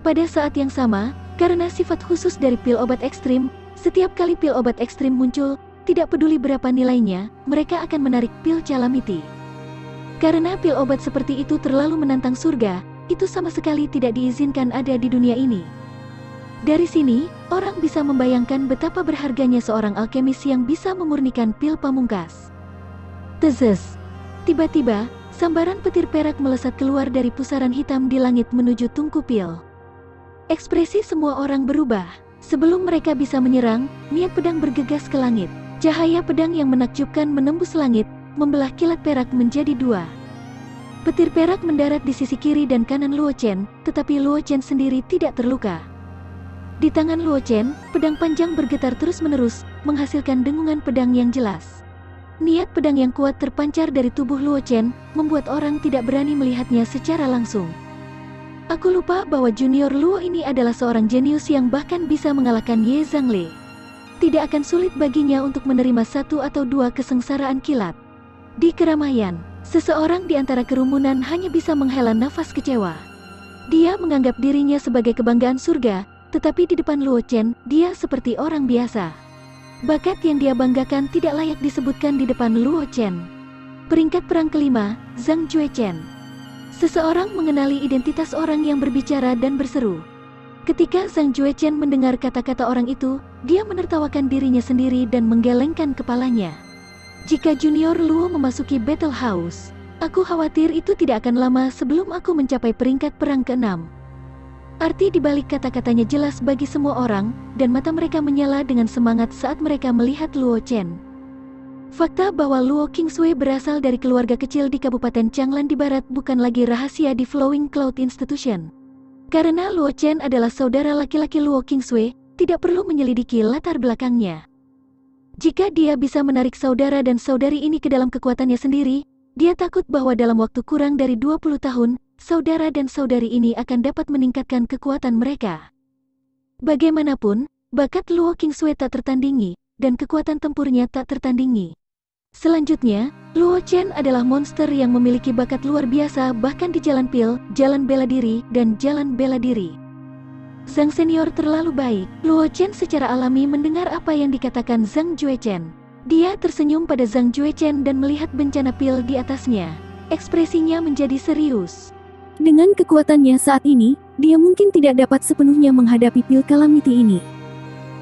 Pada saat yang sama, karena sifat khusus dari pil obat ekstrim, setiap kali pil obat ekstrim muncul, tidak peduli berapa nilainya, mereka akan menarik pil calamity. Karena pil obat seperti itu terlalu menantang surga, itu sama sekali tidak diizinkan ada di dunia ini. Dari sini, orang bisa membayangkan betapa berharganya seorang alkemis yang bisa memurnikan pil pamungkas. Tezes. Tiba-tiba, sambaran petir perak melesat keluar dari pusaran hitam di langit menuju tungku pil. Ekspresi semua orang berubah. Sebelum mereka bisa menyerang, niat pedang bergegas ke langit. Cahaya pedang yang menakjubkan menembus langit, membelah kilat perak menjadi 2. Petir perak mendarat di sisi kiri dan kanan Luo Chen, tetapi Luo Chen sendiri tidak terluka. Di tangan Luo Chen, pedang panjang bergetar terus-menerus, menghasilkan dengungan pedang yang jelas. Niat pedang yang kuat terpancar dari tubuh Luo Chen, membuat orang tidak berani melihatnya secara langsung. Aku lupa bahwa junior Luo ini adalah seorang jenius yang bahkan bisa mengalahkan Ye Zhangli. Tidak akan sulit baginya untuk menerima 1 atau 2 kesengsaraan kilat. Di keramaian, seseorang di antara kerumunan hanya bisa menghela nafas kecewa. Dia menganggap dirinya sebagai kebanggaan surga, tetapi di depan Luo Chen, dia seperti orang biasa. Bakat yang dia banggakan tidak layak disebutkan di depan Luo Chen. Peringkat perang kelima, Zhang Juechen. Seseorang mengenali identitas orang yang berbicara dan berseru. Ketika Zhang Juechen mendengar kata-kata orang itu, dia menertawakan dirinya sendiri dan menggelengkan kepalanya. Jika junior Luo memasuki Battle House, aku khawatir itu tidak akan lama sebelum aku mencapai peringkat perang ke-6. Arti dibalik kata-katanya jelas bagi semua orang, dan mata mereka menyala dengan semangat saat mereka melihat Luo Chen. Fakta bahwa Luo Qingsui berasal dari keluarga kecil di Kabupaten Changlan di Barat bukan lagi rahasia di Flowing Cloud Institution. Karena Luo Chen adalah saudara laki-laki Luo Qingsui, tidak perlu menyelidiki latar belakangnya. Jika dia bisa menarik saudara dan saudari ini ke dalam kekuatannya sendiri, dia takut bahwa dalam waktu kurang dari 20 tahun, saudara dan saudari ini akan dapat meningkatkan kekuatan mereka. Bagaimanapun, bakat Luo Qingsui tak tertandingi, dan kekuatan tempurnya tak tertandingi. Selanjutnya, Luo Chen adalah monster yang memiliki bakat luar biasa bahkan di jalan pil, jalan bela diri, dan jalan bela diri. Zhang senior terlalu baik. Luo Chen secara alami mendengar apa yang dikatakan Zhang Juechen. Dia tersenyum pada Zhang Juechen dan melihat bencana pil di atasnya. Ekspresinya menjadi serius. Dengan kekuatannya saat ini, dia mungkin tidak dapat sepenuhnya menghadapi pil calamity ini.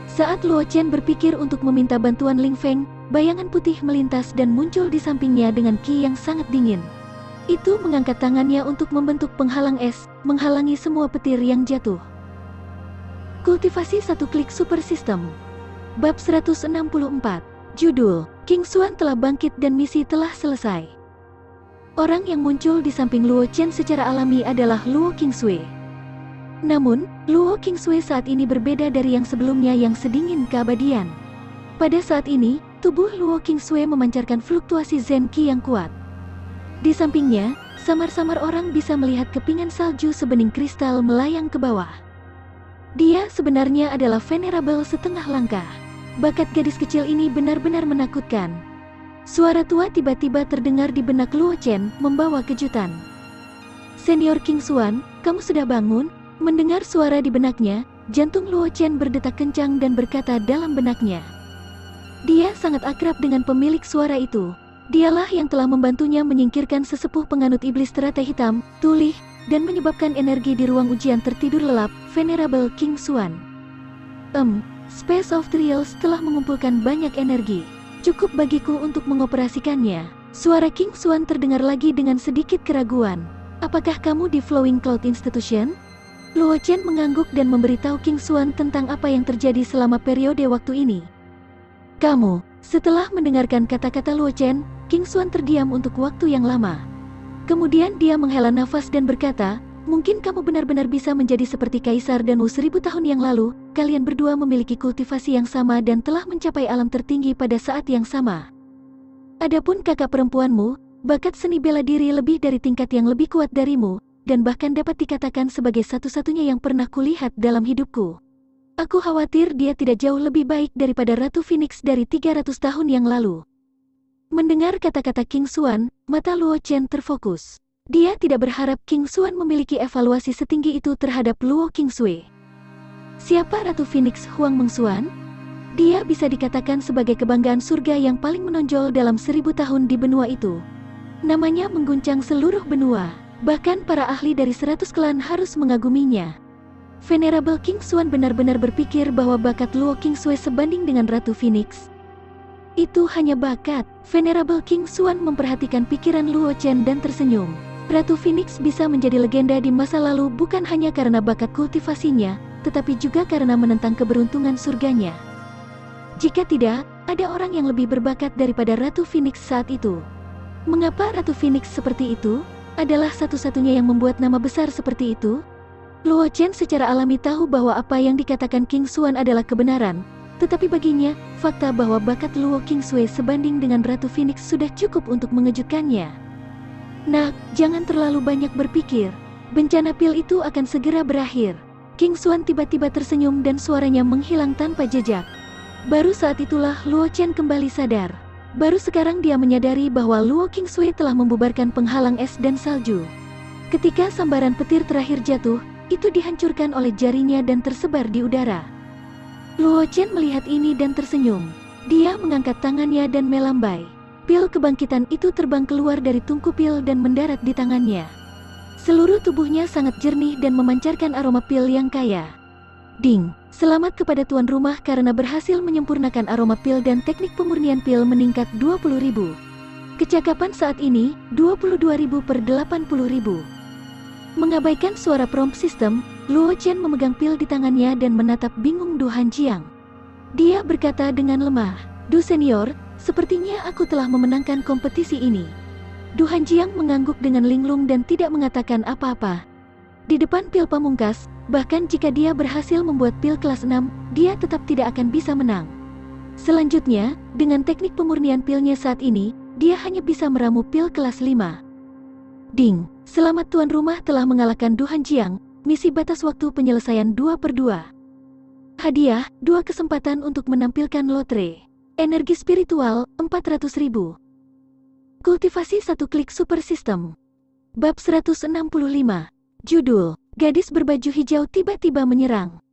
Saat Luo Chen berpikir untuk meminta bantuan Ling Feng, bayangan putih melintas dan muncul di sampingnya dengan ki yang sangat dingin. Itu mengangkat tangannya untuk membentuk penghalang es, menghalangi semua petir yang jatuh. Kultivasi 1 klik super system. Bab 164. Judul, King Xuan telah bangkit dan misi telah selesai. Orang yang muncul di samping Luo Chen secara alami adalah Luo Qingsui. Namun, Luo Qingsui saat ini berbeda dari yang sebelumnya yang sedingin keabadian. Pada saat ini, tubuh Luo Qingsui memancarkan fluktuasi Zen Qi yang kuat. Di sampingnya, samar-samar orang bisa melihat kepingan salju sebening kristal melayang ke bawah. Dia sebenarnya adalah venerable setengah langkah. Bakat gadis kecil ini benar-benar menakutkan. Suara tua tiba-tiba terdengar di benak Luo Chen, membawa kejutan. Senior King Xuan, kamu sudah bangun?" Mendengar suara di benaknya, jantung Luo Chen berdetak kencang dan berkata dalam benaknya. Dia sangat akrab dengan pemilik suara itu. Dialah yang telah membantunya menyingkirkan sesepuh penganut iblis teratai hitam, Tulih, dan menyebabkan energi di ruang ujian tertidur lelap, Venerable King Xuan. Space of Trials telah mengumpulkan banyak energi. Cukup bagiku untuk mengoperasikannya. Suara King Xuan terdengar lagi dengan sedikit keraguan. Apakah kamu di Flowing Cloud Institution? Luo Chen mengangguk dan memberitahu King Xuan tentang apa yang terjadi selama periode waktu ini. Kamu, setelah mendengarkan kata-kata Luo Chen, King Xuan terdiam untuk waktu yang lama. Kemudian dia menghela nafas dan berkata, "Mungkin kamu benar-benar bisa menjadi seperti Kaisar dan Wu 1000 tahun yang lalu. Kalian berdua memiliki kultivasi yang sama dan telah mencapai alam tertinggi pada saat yang sama. Adapun kakak perempuanmu, bakat seni bela diri lebih dari tingkat yang lebih kuat darimu, dan bahkan dapat dikatakan sebagai satu-satunya yang pernah kulihat dalam hidupku. Aku khawatir dia tidak jauh lebih baik daripada Ratu Phoenix dari 300 tahun yang lalu." Mendengar kata-kata King Xuan, mata Luo Chen terfokus. Dia tidak berharap King Xuan memiliki evaluasi setinggi itu terhadap Luo Kingsui. Siapa Ratu Phoenix Huang Mengxuan? Dia bisa dikatakan sebagai kebanggaan surga yang paling menonjol dalam 1000 tahun di benua itu. Namanya mengguncang seluruh benua, bahkan para ahli dari 100 klan harus mengaguminya. Venerable King Xuan benar-benar berpikir bahwa bakat Luo Kingsui sebanding dengan Ratu Phoenix. Itu hanya bakat. Venerable King Xuan memperhatikan pikiran Luo Chen dan tersenyum. Ratu Phoenix bisa menjadi legenda di masa lalu bukan hanya karena bakat kultivasinya, tetapi juga karena menentang keberuntungan surganya. Jika tidak, ada orang yang lebih berbakat daripada Ratu Phoenix saat itu. Mengapa Ratu Phoenix seperti itu? Adalah satu-satunya yang membuat nama besar seperti itu? Luo Chen secara alami tahu bahwa apa yang dikatakan King Xuan adalah kebenaran. Tetapi baginya, fakta bahwa bakat Luo Kingsui sebanding dengan Ratu Phoenix sudah cukup untuk mengejutkannya. Nak, jangan terlalu banyak berpikir. Bencana pil itu akan segera berakhir. King Xuan tiba-tiba tersenyum dan suaranya menghilang tanpa jejak. Baru saat itulah Luo Chen kembali sadar. Baru sekarang dia menyadari bahwa Luo Kingsui telah membubarkan penghalang es dan salju. Ketika sambaran petir terakhir jatuh, itu dihancurkan oleh jarinya dan tersebar di udara. Luo Chen melihat ini dan tersenyum. Dia mengangkat tangannya dan melambai. Pil kebangkitan itu terbang keluar dari tungku pil dan mendarat di tangannya. Seluruh tubuhnya sangat jernih dan memancarkan aroma pil yang kaya. Ding, selamat kepada tuan rumah karena berhasil menyempurnakan aroma pil dan teknik pemurnian pil meningkat 20.000. Kecakapan saat ini, 22.000 per 80.000. Mengabaikan suara prompt system, Luo Chen memegang pil di tangannya dan menatap bingung Du Hanjiang. Dia berkata dengan lemah, "Du senior, sepertinya aku telah memenangkan kompetisi ini." Du Hanjiang mengangguk dengan linglung dan tidak mengatakan apa-apa. Di depan pil pamungkas, bahkan jika dia berhasil membuat pil kelas 6, dia tetap tidak akan bisa menang. Selanjutnya, dengan teknik pemurnian pilnya saat ini, dia hanya bisa meramu pil kelas 5. Ding, selamat tuan rumah telah mengalahkan Du Hanjiang. Misi batas waktu penyelesaian 2/2. Hadiah, 2 kesempatan untuk menampilkan lotre. Energi spiritual, 400.000. Kultivasi 1 klik super system. Bab 165. Judul, Gadis berbaju hijau tiba-tiba menyerang.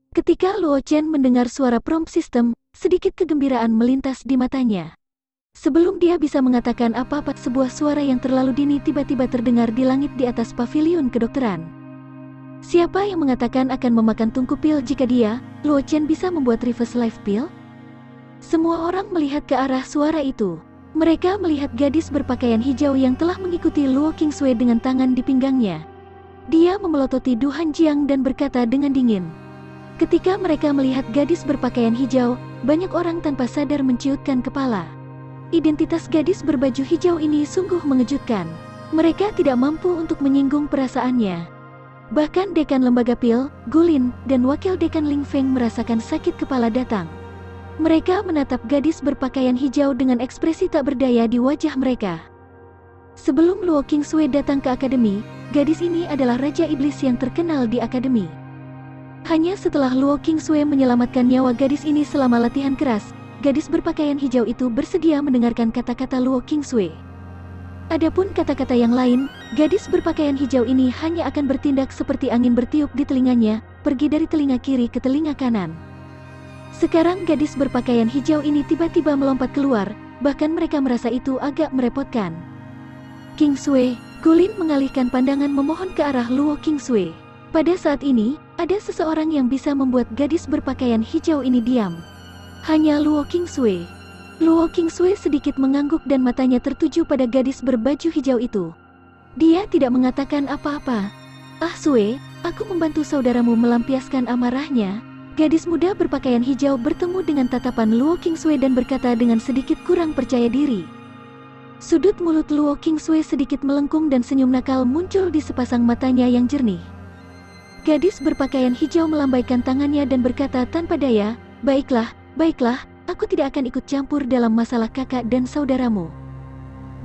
Ketika Luo Chen mendengar suara prompt system, sedikit kegembiraan melintas di matanya. Sebelum dia bisa mengatakan apa-apa, sebuah suara yang terlalu dini tiba-tiba terdengar di langit di atas paviliun kedokteran. Siapa yang mengatakan akan memakan tungku pil jika dia, Luo Chen, bisa membuat reverse life pill? Semua orang melihat ke arah suara itu. Mereka melihat gadis berpakaian hijau yang telah mengikuti Luo Kingsui dengan tangan di pinggangnya. Dia memelototi Du Hanjiang dan berkata dengan dingin. Ketika mereka melihat gadis berpakaian hijau, banyak orang tanpa sadar menciutkan kepala. Identitas gadis berbaju hijau ini sungguh mengejutkan. Mereka tidak mampu untuk menyinggung perasaannya. Bahkan dekan lembaga pil, Gulin, dan wakil dekan Ling Feng merasakan sakit kepala datang. Mereka menatap gadis berpakaian hijau dengan ekspresi tak berdaya di wajah mereka. Sebelum Luo Kingsui datang ke akademi, gadis ini adalah Raja Iblis yang terkenal di akademi. Hanya setelah Luo Kingsui menyelamatkan nyawa gadis ini selama latihan keras, gadis berpakaian hijau itu bersedia mendengarkan kata-kata Luo Kingsui. Adapun kata-kata yang lain, gadis berpakaian hijau ini hanya akan bertindak seperti angin bertiup di telinganya, pergi dari telinga kiri ke telinga kanan. Sekarang gadis berpakaian hijau ini tiba-tiba melompat keluar, bahkan mereka merasa itu agak merepotkan. Kingsway, Gulin mengalihkan pandangan memohon ke arah Luo Kingsway. Pada saat ini, ada seseorang yang bisa membuat gadis berpakaian hijau ini diam. Hanya Luo Kingsway. Luo Kingsway sedikit mengangguk dan matanya tertuju pada gadis berbaju hijau itu. Dia tidak mengatakan apa-apa. "Ah Sue, aku membantu saudaramu melampiaskan amarahnya." Gadis muda berpakaian hijau bertemu dengan tatapan Luo Kingsway dan berkata dengan sedikit kurang percaya diri. Sudut mulut Luo Kingsway sedikit melengkung dan senyum nakal muncul di sepasang matanya yang jernih. Gadis berpakaian hijau melambaikan tangannya dan berkata tanpa daya, "Baiklah, baiklah. Aku tidak akan ikut campur dalam masalah kakak dan saudaramu."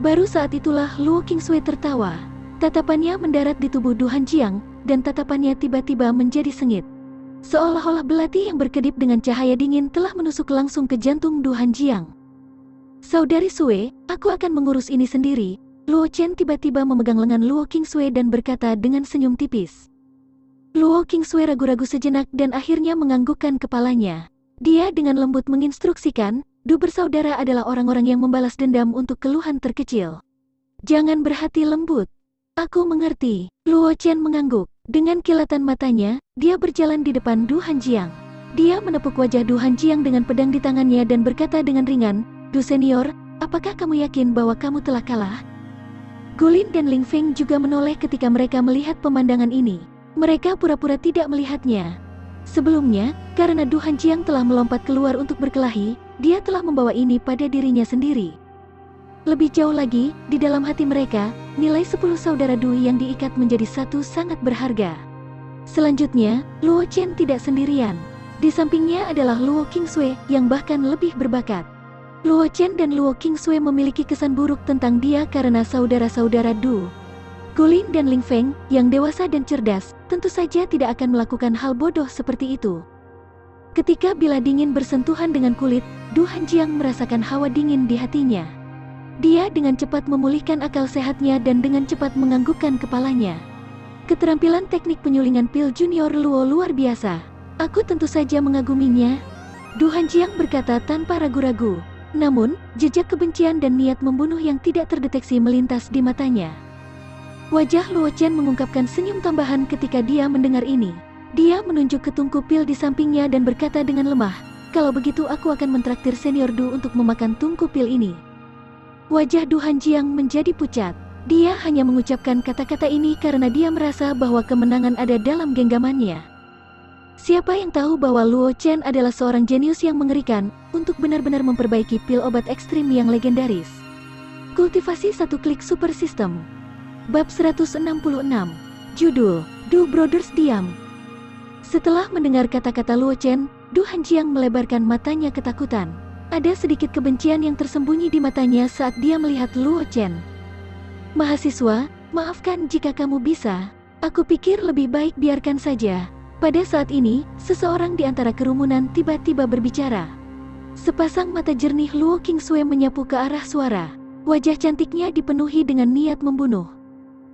Baru saat itulah Luo Kingsway tertawa. Tatapannya mendarat di tubuh Du Hanjiang, dan tatapannya tiba-tiba menjadi sengit. Seolah-olah belati yang berkedip dengan cahaya dingin telah menusuk langsung ke jantung Du Hanjiang. "Saudari Sue, aku akan mengurus ini sendiri." Luo Chen tiba-tiba memegang lengan Luo Kingsway dan berkata dengan senyum tipis. Luo Kingsway ragu-ragu sejenak dan akhirnya menganggukkan kepalanya. Dia dengan lembut menginstruksikan, "Du bersaudara adalah orang-orang yang membalas dendam untuk keluhan terkecil. Jangan berhati lembut." "Aku mengerti." Luo Chen mengangguk. Dengan kilatan matanya, dia berjalan di depan Du Hanjiang. Dia menepuk wajah Du Hanjiang dengan pedang di tangannya dan berkata dengan ringan, "Du senior, apakah kamu yakin bahwa kamu telah kalah?" Gulin dan Ling Feng juga menoleh ketika mereka melihat pemandangan ini. Mereka pura-pura tidak melihatnya. Sebelumnya, karena Du Hanjiang telah melompat keluar untuk berkelahi, dia telah membawa ini pada dirinya sendiri. Lebih jauh lagi, di dalam hati mereka, nilai 10 saudara Du yang diikat menjadi satu sangat berharga. Selanjutnya, Luo Chen tidak sendirian. Di sampingnya adalah Luo Kingsway yang bahkan lebih berbakat. Luo Chen dan Luo Kingsway memiliki kesan buruk tentang dia karena saudara-saudara Du. Gulin dan Ling Feng, yang dewasa dan cerdas, tentu saja tidak akan melakukan hal bodoh seperti itu. Ketika bila dingin bersentuhan dengan kulit, Du Hanjiang merasakan hawa dingin di hatinya. Dia dengan cepat memulihkan akal sehatnya dan dengan cepat menganggukkan kepalanya. Keterampilan teknik penyulingan pil junior Luo luar biasa. Aku tentu saja mengaguminya. Du Hanjiang berkata tanpa ragu-ragu. Namun, jejak kebencian dan niat membunuh yang tidak terdeteksi melintas di matanya. Wajah Luo Chen mengungkapkan senyum tambahan ketika dia mendengar ini. Dia menunjuk ke tungku pil di sampingnya dan berkata dengan lemah, "Kalau begitu aku akan mentraktir senior Du untuk memakan tungku pil ini." Wajah Du Hanjiang menjadi pucat. Dia hanya mengucapkan kata-kata ini karena dia merasa bahwa kemenangan ada dalam genggamannya. Siapa yang tahu bahwa Luo Chen adalah seorang jenius yang mengerikan untuk benar-benar memperbaiki pil obat ekstrim yang legendaris. Kultivasi satu klik super system. Bab 166. Judul, Du Brothers Diam. Setelah mendengar kata-kata Luo Chen, Du Hanjiang melebarkan matanya ketakutan. Ada sedikit kebencian yang tersembunyi di matanya saat dia melihat Luo Chen. "Mahasiswa, maafkan jika kamu bisa. Aku pikir lebih baik biarkan saja." Pada saat ini, seseorang di antara kerumunan tiba-tiba berbicara. Sepasang mata jernih Luo Kingsway menyapu ke arah suara. Wajah cantiknya dipenuhi dengan niat membunuh.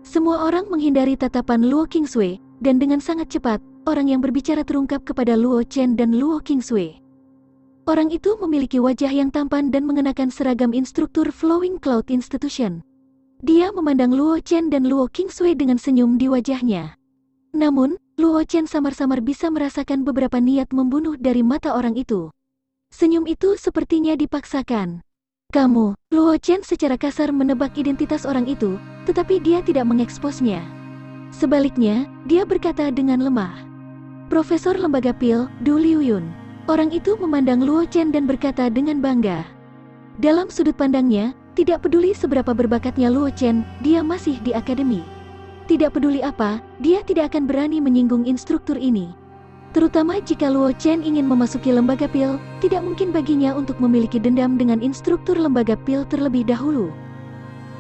Semua orang menghindari tatapan Luo Kingsway, dan dengan sangat cepat, orang yang berbicara terungkap kepada Luo Chen dan Luo Kingsway. Orang itu memiliki wajah yang tampan dan mengenakan seragam instruktur Flowing Cloud Institution. Dia memandang Luo Chen dan Luo Kingsway dengan senyum di wajahnya. Namun, Luo Chen samar-samar bisa merasakan beberapa niat membunuh dari mata orang itu. Senyum itu sepertinya dipaksakan. "Kamu," Luo Chen secara kasar menebak identitas orang itu, tetapi dia tidak mengeksposnya. Sebaliknya, dia berkata dengan lemah, "Profesor Lembaga Pil, Du Liuyun." Orang itu memandang Luo Chen dan berkata dengan bangga. Dalam sudut pandangnya, tidak peduli seberapa berbakatnya Luo Chen, dia masih di akademi. Tidak peduli apa, dia tidak akan berani menyinggung instruktur ini. Terutama jika Luo Chen ingin memasuki lembaga pil, tidak mungkin baginya untuk memiliki dendam dengan instruktur lembaga pil terlebih dahulu.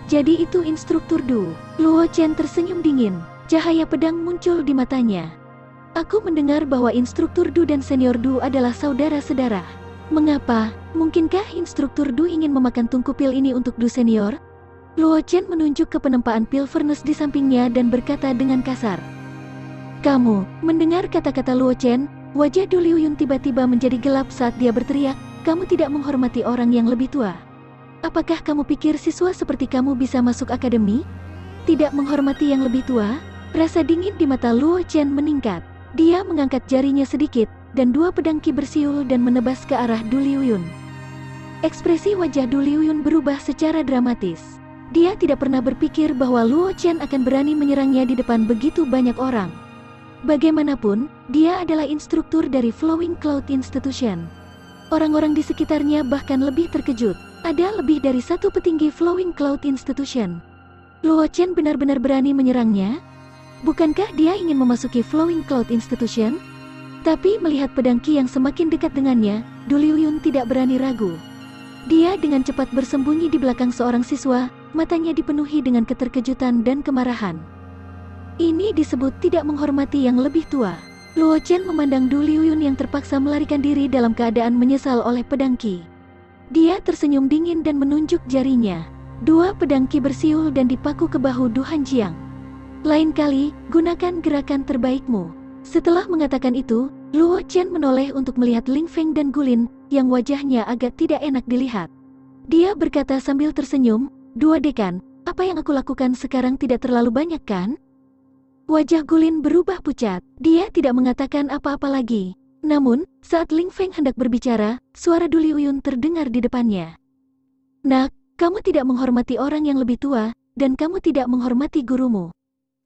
Jadi itu instruktur Du. Luo Chen tersenyum dingin, cahaya pedang muncul di matanya. Aku mendengar bahwa instruktur Du dan senior Du adalah saudara-saudara. Mengapa? Mungkinkah instruktur Du ingin memakan tungku pil ini untuk Du senior? Luo Chen menunjuk ke penempaan pil furnace di sampingnya dan berkata dengan kasar. Kamu, mendengar kata-kata Luo Chen, wajah Du Liuyun tiba-tiba menjadi gelap saat dia berteriak, kamu tidak menghormati orang yang lebih tua. Apakah kamu pikir siswa seperti kamu bisa masuk akademi? Tidak menghormati yang lebih tua? Rasa dingin di mata Luo Chen meningkat. Dia mengangkat jarinya sedikit, dan dua pedang ki bersiul dan menebas ke arah Du Liuyun. Ekspresi wajah Du Liuyun berubah secara dramatis. Dia tidak pernah berpikir bahwa Luo Chen akan berani menyerangnya di depan begitu banyak orang. Bagaimanapun, dia adalah instruktur dari Flowing Cloud Institution. Orang-orang di sekitarnya bahkan lebih terkejut. Ada lebih dari satu petinggi Flowing Cloud Institution. Luo Chen benar-benar berani menyerangnya? Bukankah dia ingin memasuki Flowing Cloud Institution? Tapi melihat pedang ki yang semakin dekat dengannya, Du Liuyun tidak berani ragu. Dia dengan cepat bersembunyi di belakang seorang siswa, matanya dipenuhi dengan keterkejutan dan kemarahan. Ini disebut tidak menghormati yang lebih tua. Luo Chen memandang Du Liuyun yang terpaksa melarikan diri dalam keadaan menyesal oleh pedang ki. Dia tersenyum dingin dan menunjuk jarinya. Dua pedang ki bersiul dan dipaku ke bahu Du Hanjiang. Lain kali, gunakan gerakan terbaikmu. Setelah mengatakan itu, Luo Chen menoleh untuk melihat Ling Feng dan Gulin, yang wajahnya agak tidak enak dilihat. Dia berkata sambil tersenyum, dua dekan, apa yang aku lakukan sekarang tidak terlalu banyak kan? Wajah Gulin berubah pucat, dia tidak mengatakan apa-apa lagi. Namun, saat Ling Feng hendak berbicara, suara Du Liuyun terdengar di depannya. Nak, kamu tidak menghormati orang yang lebih tua, dan kamu tidak menghormati gurumu.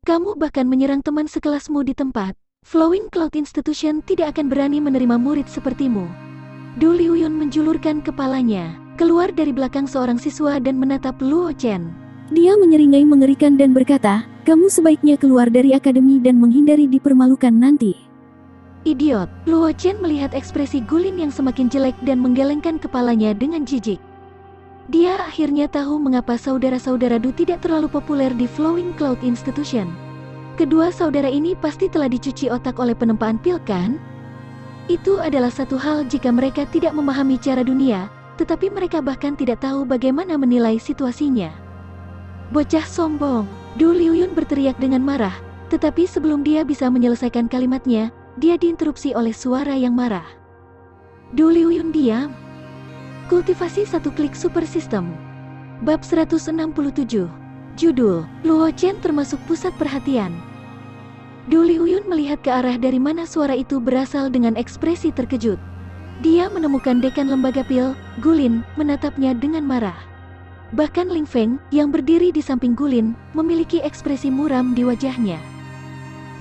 Kamu bahkan menyerang teman sekelasmu di tempat. Flowing Cloud Institution tidak akan berani menerima murid sepertimu. Du Liuyun menjulurkan kepalanya, keluar dari belakang seorang siswa dan menatap Luo Chen. Dia menyeringai mengerikan dan berkata, kamu sebaiknya keluar dari akademi dan menghindari dipermalukan nanti. Idiot, Luo Chen melihat ekspresi Gulin yang semakin jelek dan menggelengkan kepalanya dengan jijik. Dia akhirnya tahu mengapa saudara-saudara Du tidak terlalu populer di Flowing Cloud Institution. Kedua saudara ini pasti telah dicuci otak oleh penempaan pil kan? Itu adalah satu hal jika mereka tidak memahami cara dunia, tetapi mereka bahkan tidak tahu bagaimana menilai situasinya. Bocah sombong, Du Liuyun berteriak dengan marah, tetapi sebelum dia bisa menyelesaikan kalimatnya, dia diinterupsi oleh suara yang marah. Du Liuyun diam. Kultivasi satu klik super system. Bab 167. Judul, Luo Chen termasuk pusat perhatian. Du Liuyun melihat ke arah dari mana suara itu berasal dengan ekspresi terkejut. Dia menemukan dekan lembaga pil, Gulin, menatapnya dengan marah. Bahkan Ling Feng, yang berdiri di samping Gulin, memiliki ekspresi muram di wajahnya.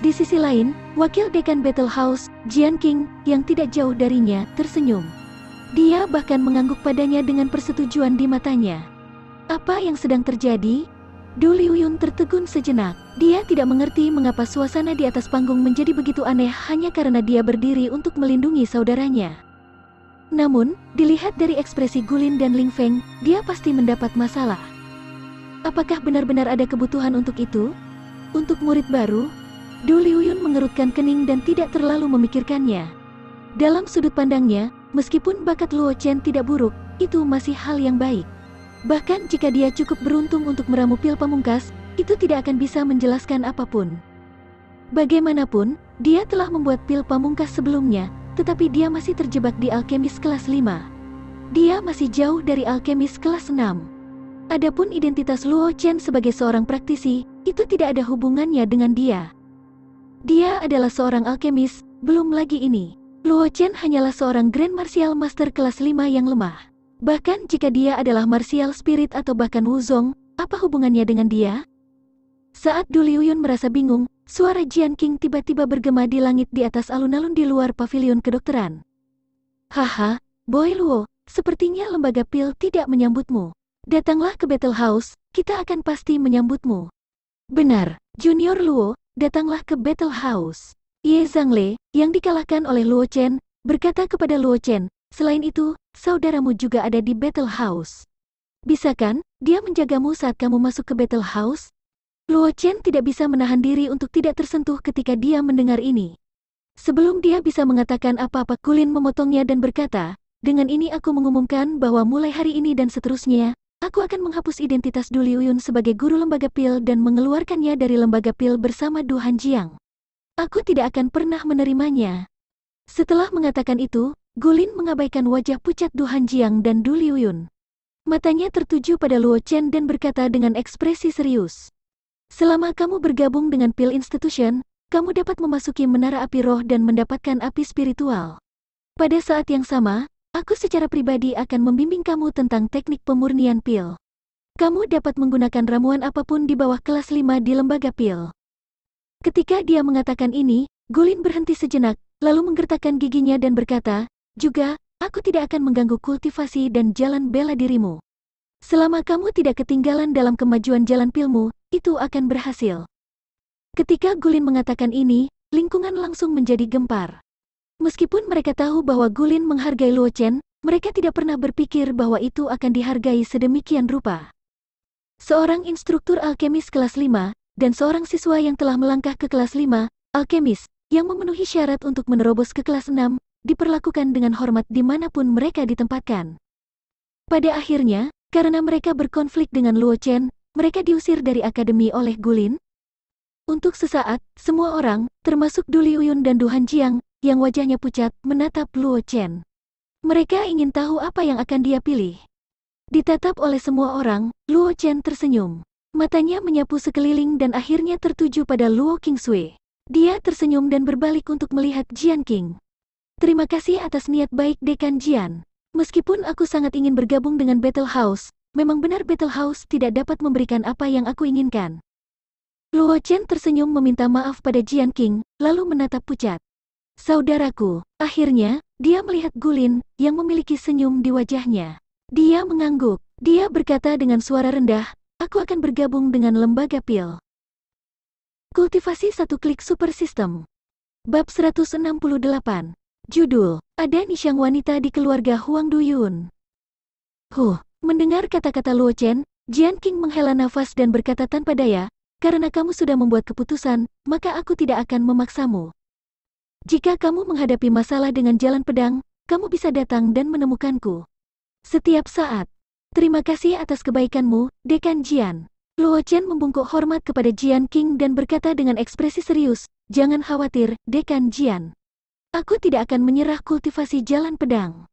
Di sisi lain, wakil dekan Battle House, Jian Qing, yang tidak jauh darinya, tersenyum. Dia bahkan mengangguk padanya dengan persetujuan di matanya. Apa yang sedang terjadi? Du Liuyun tertegun sejenak. Dia tidak mengerti mengapa suasana di atas panggung menjadi begitu aneh hanya karena dia berdiri untuk melindungi saudaranya. Namun, dilihat dari ekspresi Gulin dan Ling Feng, dia pasti mendapat masalah. Apakah benar-benar ada kebutuhan untuk itu? Untuk murid baru? Du Liuyun mengerutkan kening dan tidak terlalu memikirkannya. Dalam sudut pandangnya, meskipun bakat Luo Chen tidak buruk, itu masih hal yang baik. Bahkan jika dia cukup beruntung untuk meramu pil pamungkas, itu tidak akan bisa menjelaskan apapun. Bagaimanapun, dia telah membuat pil pamungkas sebelumnya, tetapi dia masih terjebak di alkemis kelas 5. Dia masih jauh dari alkemis kelas 6. Adapun identitas Luo Chen sebagai seorang praktisi, itu tidak ada hubungannya dengan dia. Dia adalah seorang alkemis, belum lagi ini. Luo Chen hanyalah seorang Grand Martial Master kelas 5 yang lemah. Bahkan jika dia adalah Martial Spirit atau bahkan Wuzong, apa hubungannya dengan dia? Saat Du Liuyun merasa bingung, suara Jian Qing tiba-tiba bergema di langit di atas alun-alun di luar pavilion kedokteran. Haha, Boy Luo, sepertinya lembaga pil tidak menyambutmu. Datanglah ke Battle House, kita akan pasti menyambutmu. Benar, Junior Luo, datanglah ke Battle House. Ye Zhangle, yang dikalahkan oleh Luo Chen, berkata kepada Luo Chen, selain itu, saudaramu juga ada di Battle House. Bisa kan, dia menjagamu saat kamu masuk ke Battle House? Luo Chen tidak bisa menahan diri untuk tidak tersentuh ketika dia mendengar ini. Sebelum dia bisa mengatakan apa-apa, Gulin memotongnya dan berkata, dengan ini aku mengumumkan bahwa mulai hari ini dan seterusnya, aku akan menghapus identitas Du Liuyun sebagai guru lembaga pil dan mengeluarkannya dari lembaga pil bersama Du Hanjiang. Aku tidak akan pernah menerimanya. Setelah mengatakan itu, Gulin mengabaikan wajah pucat Du Hanjiang dan Du Liuyun. Matanya tertuju pada Luo Chen dan berkata dengan ekspresi serius. Selama kamu bergabung dengan Pil Institution, kamu dapat memasuki menara api roh dan mendapatkan api spiritual. Pada saat yang sama, aku secara pribadi akan membimbing kamu tentang teknik pemurnian pil. Kamu dapat menggunakan ramuan apapun di bawah kelas 5 di lembaga pil. Ketika dia mengatakan ini, Gulin berhenti sejenak, lalu menggertakkan giginya dan berkata, juga, aku tidak akan mengganggu kultivasi dan jalan bela dirimu. Selama kamu tidak ketinggalan dalam kemajuan jalan pilmu, itu akan berhasil. Ketika Gulin mengatakan ini, lingkungan langsung menjadi gempar. Meskipun mereka tahu bahwa Gulin menghargai Luo Chen, mereka tidak pernah berpikir bahwa itu akan dihargai sedemikian rupa. Seorang instruktur alkemis kelas 5, dan seorang siswa yang telah melangkah ke kelas 5, alkemis, yang memenuhi syarat untuk menerobos ke kelas 6, diperlakukan dengan hormat dimanapun mereka ditempatkan. Pada akhirnya, karena mereka berkonflik dengan Luo Chen, mereka diusir dari akademi oleh Gulin. Untuk sesaat, semua orang, termasuk Du Liuyun dan Du Hanjiang, yang wajahnya pucat, menatap Luo Chen. Mereka ingin tahu apa yang akan dia pilih. Ditatap oleh semua orang, Luo Chen tersenyum. Matanya menyapu sekeliling dan akhirnya tertuju pada Luo Qingsui. Dia tersenyum dan berbalik untuk melihat Jian Qing. Terima kasih atas niat baik Dekan Jian. Meskipun aku sangat ingin bergabung dengan Battle House, memang benar Battle House tidak dapat memberikan apa yang aku inginkan. Luo Chen tersenyum meminta maaf pada Jian Qing, lalu menatap pucat. Saudaraku, akhirnya, dia melihat Gulin, yang memiliki senyum di wajahnya. Dia mengangguk. Dia berkata dengan suara rendah, aku akan bergabung dengan lembaga pil. Kultivasi 1 klik super system. Bab 168. Judul, ada Nishang wanita di keluarga Huang Duyun. Mendengar kata-kata Luo Chen, Jian Qing menghela nafas dan berkata tanpa daya, karena kamu sudah membuat keputusan, maka aku tidak akan memaksamu. Jika kamu menghadapi masalah dengan jalan pedang, kamu bisa datang dan menemukanku. Setiap saat. Terima kasih atas kebaikanmu, Dekan Jian. Luo Chen membungkuk hormat kepada Jian Qing dan berkata dengan ekspresi serius, jangan khawatir, Dekan Jian. Aku tidak akan menyerah kultivasi jalan pedang.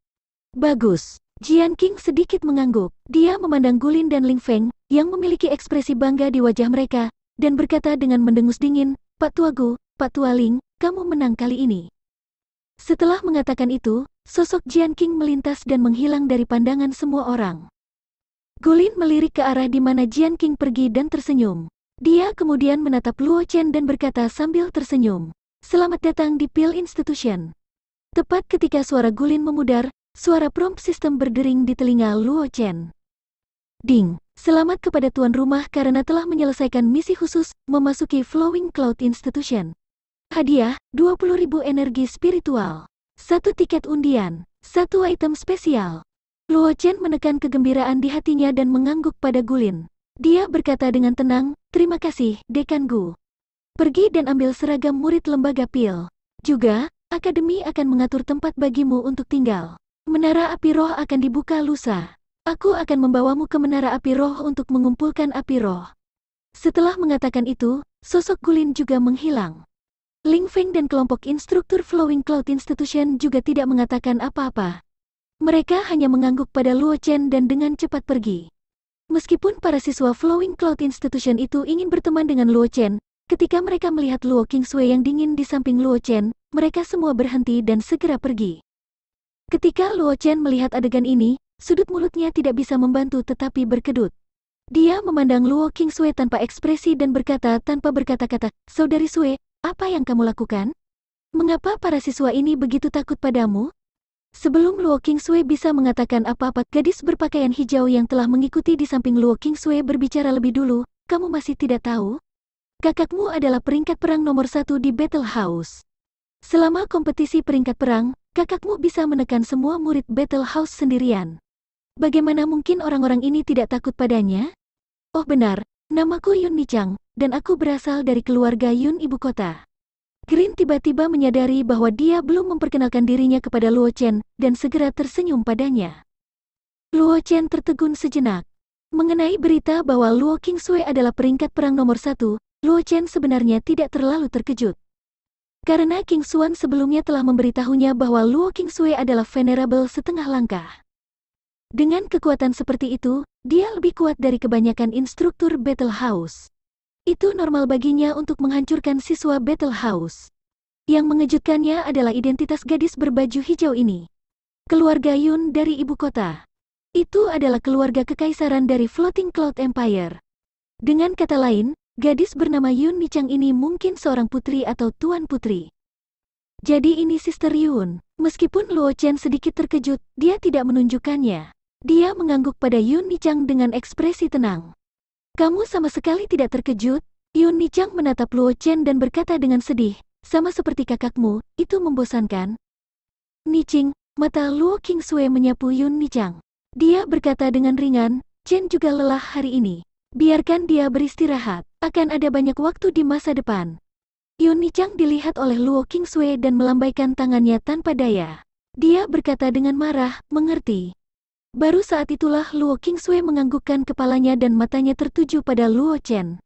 Bagus. Jian Qing sedikit mengangguk. Dia memandang Gulin dan Ling Feng, yang memiliki ekspresi bangga di wajah mereka, dan berkata dengan mendengus dingin, Pak Tuagu, Pak Tua Ling, kamu menang kali ini. Setelah mengatakan itu, sosok Jian Qing melintas dan menghilang dari pandangan semua orang. Gulin melirik ke arah di mana Jian Qing pergi dan tersenyum. Dia kemudian menatap Luo Chen dan berkata sambil tersenyum, selamat datang di Pil Institution. Tepat ketika suara Gulin memudar, suara prompt system berdering di telinga Luo Chen. Ding, selamat kepada tuan rumah karena telah menyelesaikan misi khusus, memasuki Flowing Cloud Institution. Hadiah, 20.000 energi spiritual. 1 tiket undian. 1 item spesial. Luo Chen menekan kegembiraan di hatinya dan mengangguk pada Gulin. Dia berkata dengan tenang, terima kasih, Dekan Gu. Pergi dan ambil seragam murid lembaga pil. Juga, akademi akan mengatur tempat bagimu untuk tinggal. Menara api roh akan dibuka lusa. Aku akan membawamu ke menara api roh untuk mengumpulkan api roh. Setelah mengatakan itu, sosok Gulin juga menghilang. Ling Feng dan kelompok instruktur Flowing Cloud Institution juga tidak mengatakan apa-apa. Mereka hanya mengangguk pada Luo Chen dan dengan cepat pergi. Meskipun para siswa Flowing Cloud Institution itu ingin berteman dengan Luo Chen, ketika mereka melihat Luo Qingsui yang dingin di samping Luo Chen, mereka semua berhenti dan segera pergi. Ketika Luo Chen melihat adegan ini, sudut mulutnya tidak bisa membantu tetapi berkedut. Dia memandang Luo Qingsui tanpa ekspresi dan berkata tanpa berkata-kata, Saudari Sui, apa yang kamu lakukan? Mengapa para siswa ini begitu takut padamu? Sebelum Luo Qingsui bisa mengatakan apa-apa, gadis berpakaian hijau yang telah mengikuti di samping Luo Qingsui berbicara lebih dulu, kamu masih tidak tahu? Kakakmu adalah peringkat perang nomor 1 di Battle House. Selama kompetisi peringkat perang, kakakmu bisa menekan semua murid Battle House sendirian. Bagaimana mungkin orang-orang ini tidak takut padanya? Oh benar, namaku Yun Nichang, dan aku berasal dari keluarga Yun ibu kota. Green tiba-tiba menyadari bahwa dia belum memperkenalkan dirinya kepada Luo Chen, dan segera tersenyum padanya. Luo Chen tertegun sejenak. Mengenai berita bahwa Luo Qingsui adalah peringkat perang nomor 1, Luo Chen sebenarnya tidak terlalu terkejut. Karena King Xuan sebelumnya telah memberitahunya bahwa Luo Qingsui adalah venerable setengah langkah. Dengan kekuatan seperti itu, dia lebih kuat dari kebanyakan instruktur Battle House. Itu normal baginya untuk menghancurkan siswa Battle House. Yang mengejutkannya adalah identitas gadis berbaju hijau ini. Keluarga Yun dari ibu kota. Itu adalah keluarga kekaisaran dari Floating Cloud Empire. Dengan kata lain, gadis bernama Yun Nichang ini mungkin seorang putri atau tuan putri. Jadi ini Sister Yun. Meskipun Luo Chen sedikit terkejut, dia tidak menunjukkannya. Dia mengangguk pada Yun Nichang dengan ekspresi tenang. Kamu sama sekali tidak terkejut? Yun Nichang menatap Luo Chen dan berkata dengan sedih, sama seperti kakakmu, itu membosankan. Niching, mata Luo Qingsui menyapu Yun Nichang. Dia berkata dengan ringan, Chen juga lelah hari ini. Biarkan dia beristirahat, akan ada banyak waktu di masa depan. Yun Nichang dilihat oleh Luo Qingsui dan melambaikan tangannya tanpa daya. Dia berkata dengan marah, mengerti. Baru saat itulah Luo Qingsui menganggukkan kepalanya dan matanya tertuju pada Luo Chen.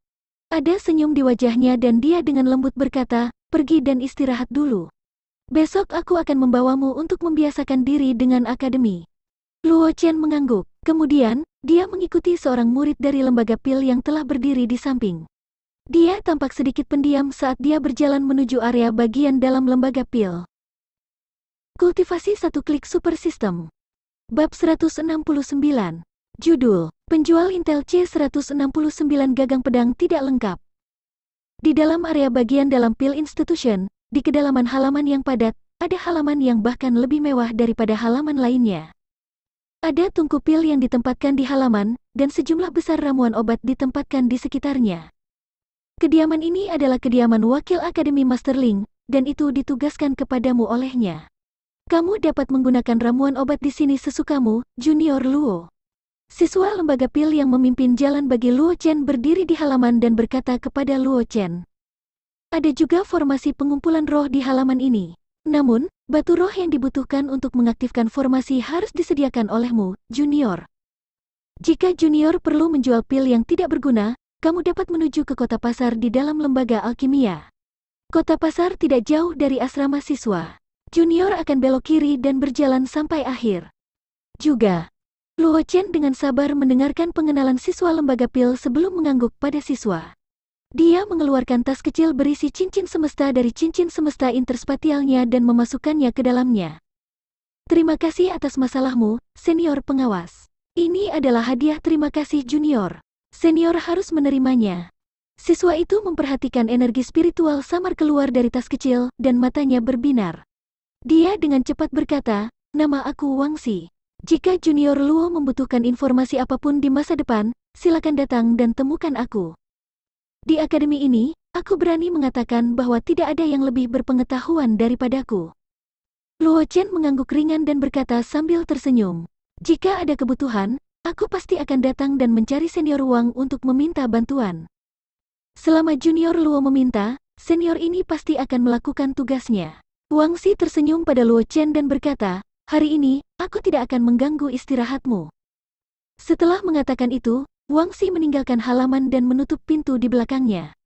Ada senyum di wajahnya dan dia dengan lembut berkata, pergi dan istirahat dulu. Besok aku akan membawamu untuk membiasakan diri dengan akademi. Luo Chen mengangguk. Kemudian, dia mengikuti seorang murid dari lembaga pil yang telah berdiri di samping. Dia tampak sedikit pendiam saat dia berjalan menuju area bagian dalam lembaga pil. Kultivasi satu klik super system. Bab 169. Judul, Penjual Intel C169 Gagang Pedang Tidak Lengkap. Di dalam area bagian dalam pil institution, di kedalaman halaman yang padat, ada halaman yang bahkan lebih mewah daripada halaman lainnya. Ada tungku pil yang ditempatkan di halaman, dan sejumlah besar ramuan obat ditempatkan di sekitarnya. Kediaman ini adalah kediaman wakil Akademi Masterling, dan itu ditugaskan kepadamu olehnya. Kamu dapat menggunakan ramuan obat di sini sesukamu, Junior Luo. Siswa lembaga pil yang memimpin jalan bagi Luo Chen berdiri di halaman dan berkata kepada Luo Chen. Ada juga formasi pengumpulan roh di halaman ini. Namun, batu roh yang dibutuhkan untuk mengaktifkan formasi harus disediakan olehmu, Junior. Jika Junior perlu menjual pil yang tidak berguna, kamu dapat menuju ke kota pasar di dalam lembaga alkimia. Kota pasar tidak jauh dari asrama siswa. Junior akan belok kiri dan berjalan sampai akhir. Juga, Luo Chen dengan sabar mendengarkan pengenalan siswa lembaga pil sebelum mengangguk pada siswa. Dia mengeluarkan tas kecil berisi cincin semesta dari cincin semesta interspatialnya dan memasukkannya ke dalamnya. Terima kasih atas masalahmu, senior pengawas. Ini adalah hadiah terima kasih Junior. Senior harus menerimanya. Siswa itu memperhatikan energi spiritual samar keluar dari tas kecil dan matanya berbinar. Dia dengan cepat berkata, nama aku Wang Xi. Jika Junior Luo membutuhkan informasi apapun di masa depan, silakan datang dan temukan aku. Di akademi ini, aku berani mengatakan bahwa tidak ada yang lebih berpengetahuan daripadaku. Luo Chen mengangguk ringan dan berkata sambil tersenyum. Jika ada kebutuhan, aku pasti akan datang dan mencari senior Wang untuk meminta bantuan. Selama Junior Luo meminta, senior ini pasti akan melakukan tugasnya. Wang Xi tersenyum pada Luo Chen dan berkata, hari ini, aku tidak akan mengganggu istirahatmu. Setelah mengatakan itu, Wang Xi meninggalkan halaman dan menutup pintu di belakangnya.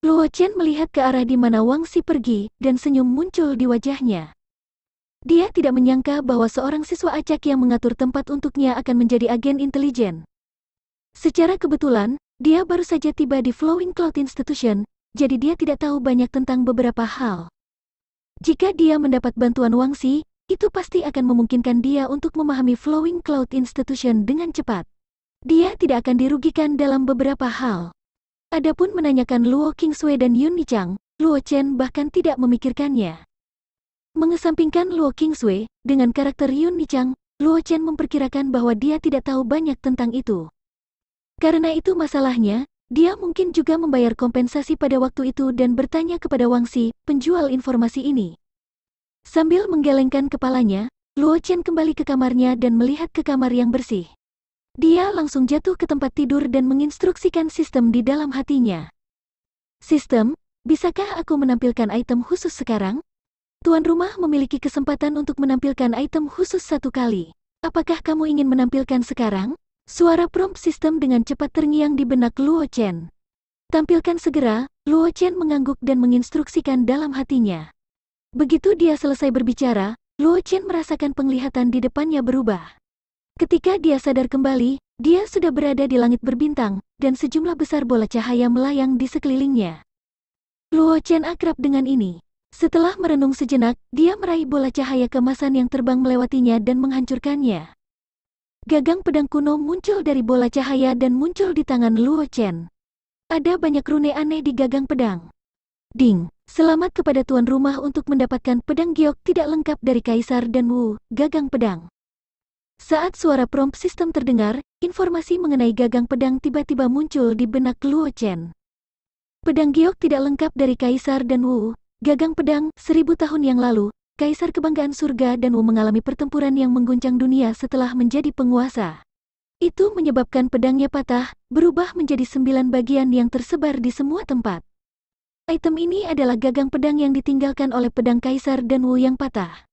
Luo Chen melihat ke arah di mana Wang Xi pergi, dan senyum muncul di wajahnya. Dia tidak menyangka bahwa seorang siswa acak yang mengatur tempat untuknya akan menjadi agen intelijen. Secara kebetulan, dia baru saja tiba di Flowing Cloud Institution, jadi dia tidak tahu banyak tentang beberapa hal. Jika dia mendapat bantuan Wang Xi, itu pasti akan memungkinkan dia untuk memahami Flowing Cloud Institution dengan cepat. Dia tidak akan dirugikan dalam beberapa hal. Adapun menanyakan Luo Qingsui dan Yun Nichang, Luo Chen bahkan tidak memikirkannya. Mengesampingkan Luo Qingsui, dengan karakter Yun Nichang, Luo Chen memperkirakan bahwa dia tidak tahu banyak tentang itu. Karena itu masalahnya, dia mungkin juga membayar kompensasi pada waktu itu dan bertanya kepada Wang Xi, penjual informasi ini. Sambil menggelengkan kepalanya, Luo Chen kembali ke kamarnya dan melihat ke kamar yang bersih. Dia langsung jatuh ke tempat tidur dan menginstruksikan sistem di dalam hatinya. Sistem, bisakah aku menampilkan item khusus sekarang? Tuan rumah memiliki kesempatan untuk menampilkan item khusus satu kali. Apakah kamu ingin menampilkan sekarang? Suara prompt sistem dengan cepat terngiang di benak Luo Chen. Tampilkan segera, Luo Chen mengangguk dan menginstruksikan dalam hatinya. Begitu dia selesai berbicara, Luo Chen merasakan penglihatan di depannya berubah. Ketika dia sadar kembali, dia sudah berada di langit berbintang, dan sejumlah besar bola cahaya melayang di sekelilingnya. Luo Chen akrab dengan ini. Setelah merenung sejenak, dia meraih bola cahaya keemasan yang terbang melewatinya dan menghancurkannya. Gagang pedang kuno muncul dari bola cahaya dan muncul di tangan Luo Chen. Ada banyak rune aneh di gagang pedang. Ding, selamat kepada tuan rumah untuk mendapatkan pedang giok tidak lengkap dari Kaisar dan Wu, gagang pedang. Saat suara prompt sistem terdengar, informasi mengenai gagang pedang tiba-tiba muncul di benak Luo Chen. Pedang giok tidak lengkap dari Kaisar dan Wu, gagang pedang, 1000 tahun yang lalu, Kaisar Kebanggaan Surga dan Wu mengalami pertempuran yang mengguncang dunia setelah menjadi penguasa. Itu menyebabkan pedangnya patah, berubah menjadi 9 bagian yang tersebar di semua tempat. Item ini adalah gagang pedang yang ditinggalkan oleh pedang Kaisar dan Wu yang patah.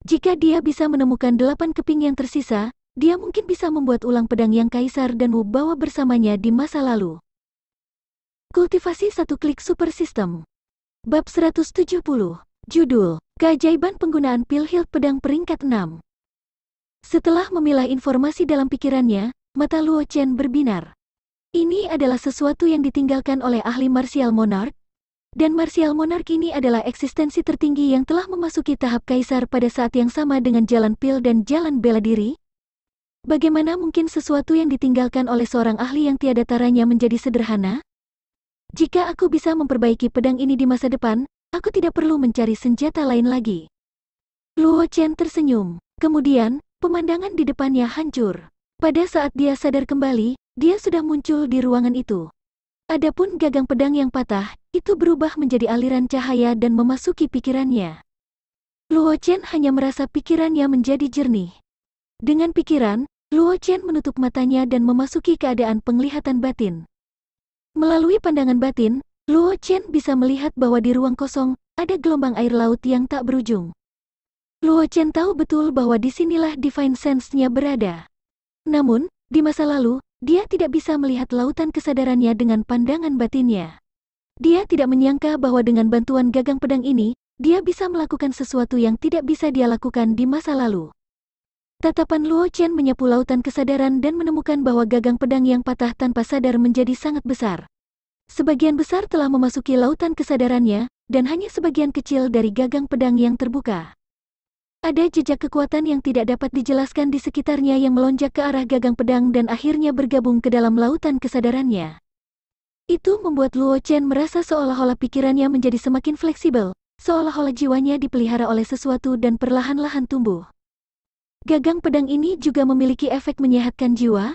Jika dia bisa menemukan 8 keping yang tersisa, dia mungkin bisa membuat ulang pedang yang Kaisar dan Wu bawa bersamanya di masa lalu. Kultivasi satu klik super system. Bab 170. Judul, Keajaiban Penggunaan Pil Hilt Pedang Peringkat 6. Setelah memilah informasi dalam pikirannya, mata Luo Chen berbinar. Ini adalah sesuatu yang ditinggalkan oleh ahli martial monarch, dan martial monarch ini adalah eksistensi tertinggi yang telah memasuki tahap kaisar pada saat yang sama dengan jalan pil dan jalan bela diri. Bagaimana mungkin sesuatu yang ditinggalkan oleh seorang ahli yang tiada taranya menjadi sederhana? Jika aku bisa memperbaiki pedang ini di masa depan, aku tidak perlu mencari senjata lain lagi. Luo Chen tersenyum. Kemudian, pemandangan di depannya hancur. Pada saat dia sadar kembali, dia sudah muncul di ruangan itu. Adapun gagang pedang yang patah, itu berubah menjadi aliran cahaya dan memasuki pikirannya. Luo Chen hanya merasa pikirannya menjadi jernih. Dengan pikiran, Luo Chen menutup matanya dan memasuki keadaan penglihatan batin. Melalui pandangan batin, Luo Chen bisa melihat bahwa di ruang kosong, ada gelombang air laut yang tak berujung. Luo Chen tahu betul bahwa disinilah Divine Sense-nya berada. Namun, di masa lalu, dia tidak bisa melihat lautan kesadarannya dengan pandangan batinnya. Dia tidak menyangka bahwa dengan bantuan gagang pedang ini, dia bisa melakukan sesuatu yang tidak bisa dia lakukan di masa lalu. Tatapan Luo Chen menyapu lautan kesadaran dan menemukan bahwa gagang pedang yang patah tanpa sadar menjadi sangat besar. Sebagian besar telah memasuki lautan kesadarannya, dan hanya sebagian kecil dari gagang pedang yang terbuka. Ada jejak kekuatan yang tidak dapat dijelaskan di sekitarnya yang melonjak ke arah gagang pedang dan akhirnya bergabung ke dalam lautan kesadarannya. Itu membuat Luo Chen merasa seolah-olah pikirannya menjadi semakin fleksibel, seolah-olah jiwanya dipelihara oleh sesuatu dan perlahan-lahan tumbuh. Gagang pedang ini juga memiliki efek menyehatkan jiwa.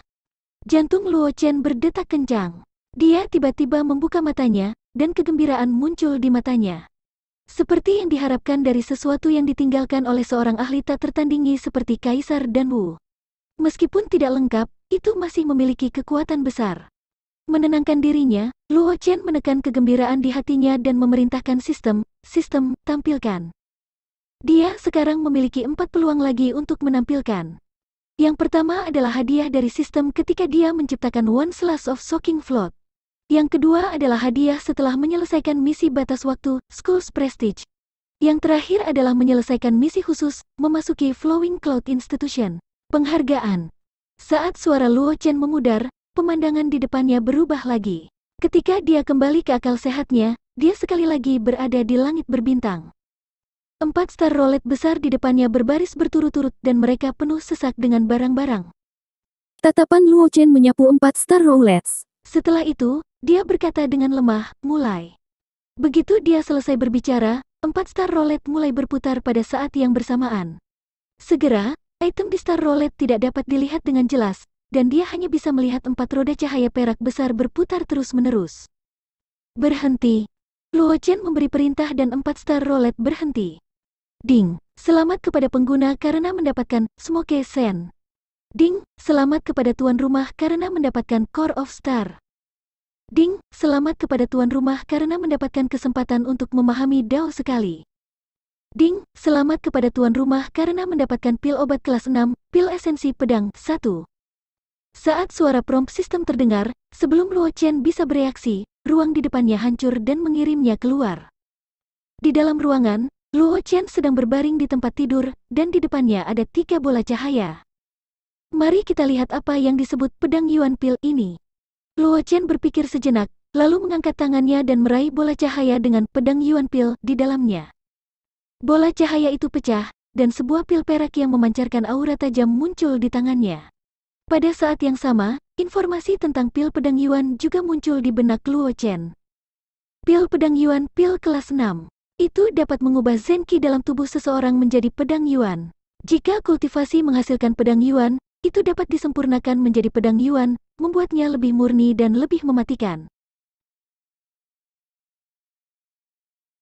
Jantung Luo Chen berdetak kencang. Dia tiba-tiba membuka matanya, dan kegembiraan muncul di matanya. Seperti yang diharapkan dari sesuatu yang ditinggalkan oleh seorang ahli tak tertandingi seperti Kaisar dan Wu. Meskipun tidak lengkap, itu masih memiliki kekuatan besar. Menenangkan dirinya, Luo Chen menekan kegembiraan di hatinya dan memerintahkan sistem tampilkan. Dia sekarang memiliki 4 peluang lagi untuk menampilkan. Yang pertama adalah hadiah dari sistem ketika dia menciptakan One Slash of Shocking Flood. Yang kedua adalah hadiah setelah menyelesaikan misi batas waktu, School's Prestige. Yang terakhir adalah menyelesaikan misi khusus, memasuki Flowing Cloud Institution. Penghargaan. Saat suara Luo Chen memudar, pemandangan di depannya berubah lagi. Ketika dia kembali ke akal sehatnya, dia sekali lagi berada di langit berbintang. 4 star roulette besar di depannya berbaris berturut-turut dan mereka penuh sesak dengan barang-barang. Tatapan Luo Chen menyapu 4 star roulettes. Setelah itu, dia berkata dengan lemah, mulai. Begitu dia selesai berbicara, 4 star roulette mulai berputar pada saat yang bersamaan. Segera, item di star roulette tidak dapat dilihat dengan jelas, dan dia hanya bisa melihat 4 roda cahaya perak besar berputar terus-menerus. Berhenti. Luo Chen memberi perintah dan 4 star roulette berhenti. Ding, selamat kepada pengguna karena mendapatkan Smoke Sen. Ding, selamat kepada tuan rumah karena mendapatkan Core of Star. Ding, selamat kepada tuan rumah karena mendapatkan kesempatan untuk memahami Dao sekali. Ding, selamat kepada tuan rumah karena mendapatkan pil obat kelas 6, pil esensi pedang 1. Saat suara prompt sistem terdengar, sebelum Luo Chen bisa bereaksi, ruang di depannya hancur dan mengirimnya keluar. Di dalam ruangan, Luo Chen sedang berbaring di tempat tidur, dan di depannya ada 3 bola cahaya. Mari kita lihat apa yang disebut pedang Yuan Pil ini. Luo Chen berpikir sejenak, lalu mengangkat tangannya dan meraih bola cahaya dengan pedang Yuan Pil di dalamnya. Bola cahaya itu pecah, dan sebuah pil perak yang memancarkan aura tajam muncul di tangannya. Pada saat yang sama, informasi tentang pil pedang Yuan juga muncul di benak Luo Chen. Pil pedang Yuan pil kelas 6. Itu dapat mengubah Zenki dalam tubuh seseorang menjadi pedang Yuan. Jika kultivasi menghasilkan pedang Yuan, itu dapat disempurnakan menjadi pedang Yuan, membuatnya lebih murni dan lebih mematikan.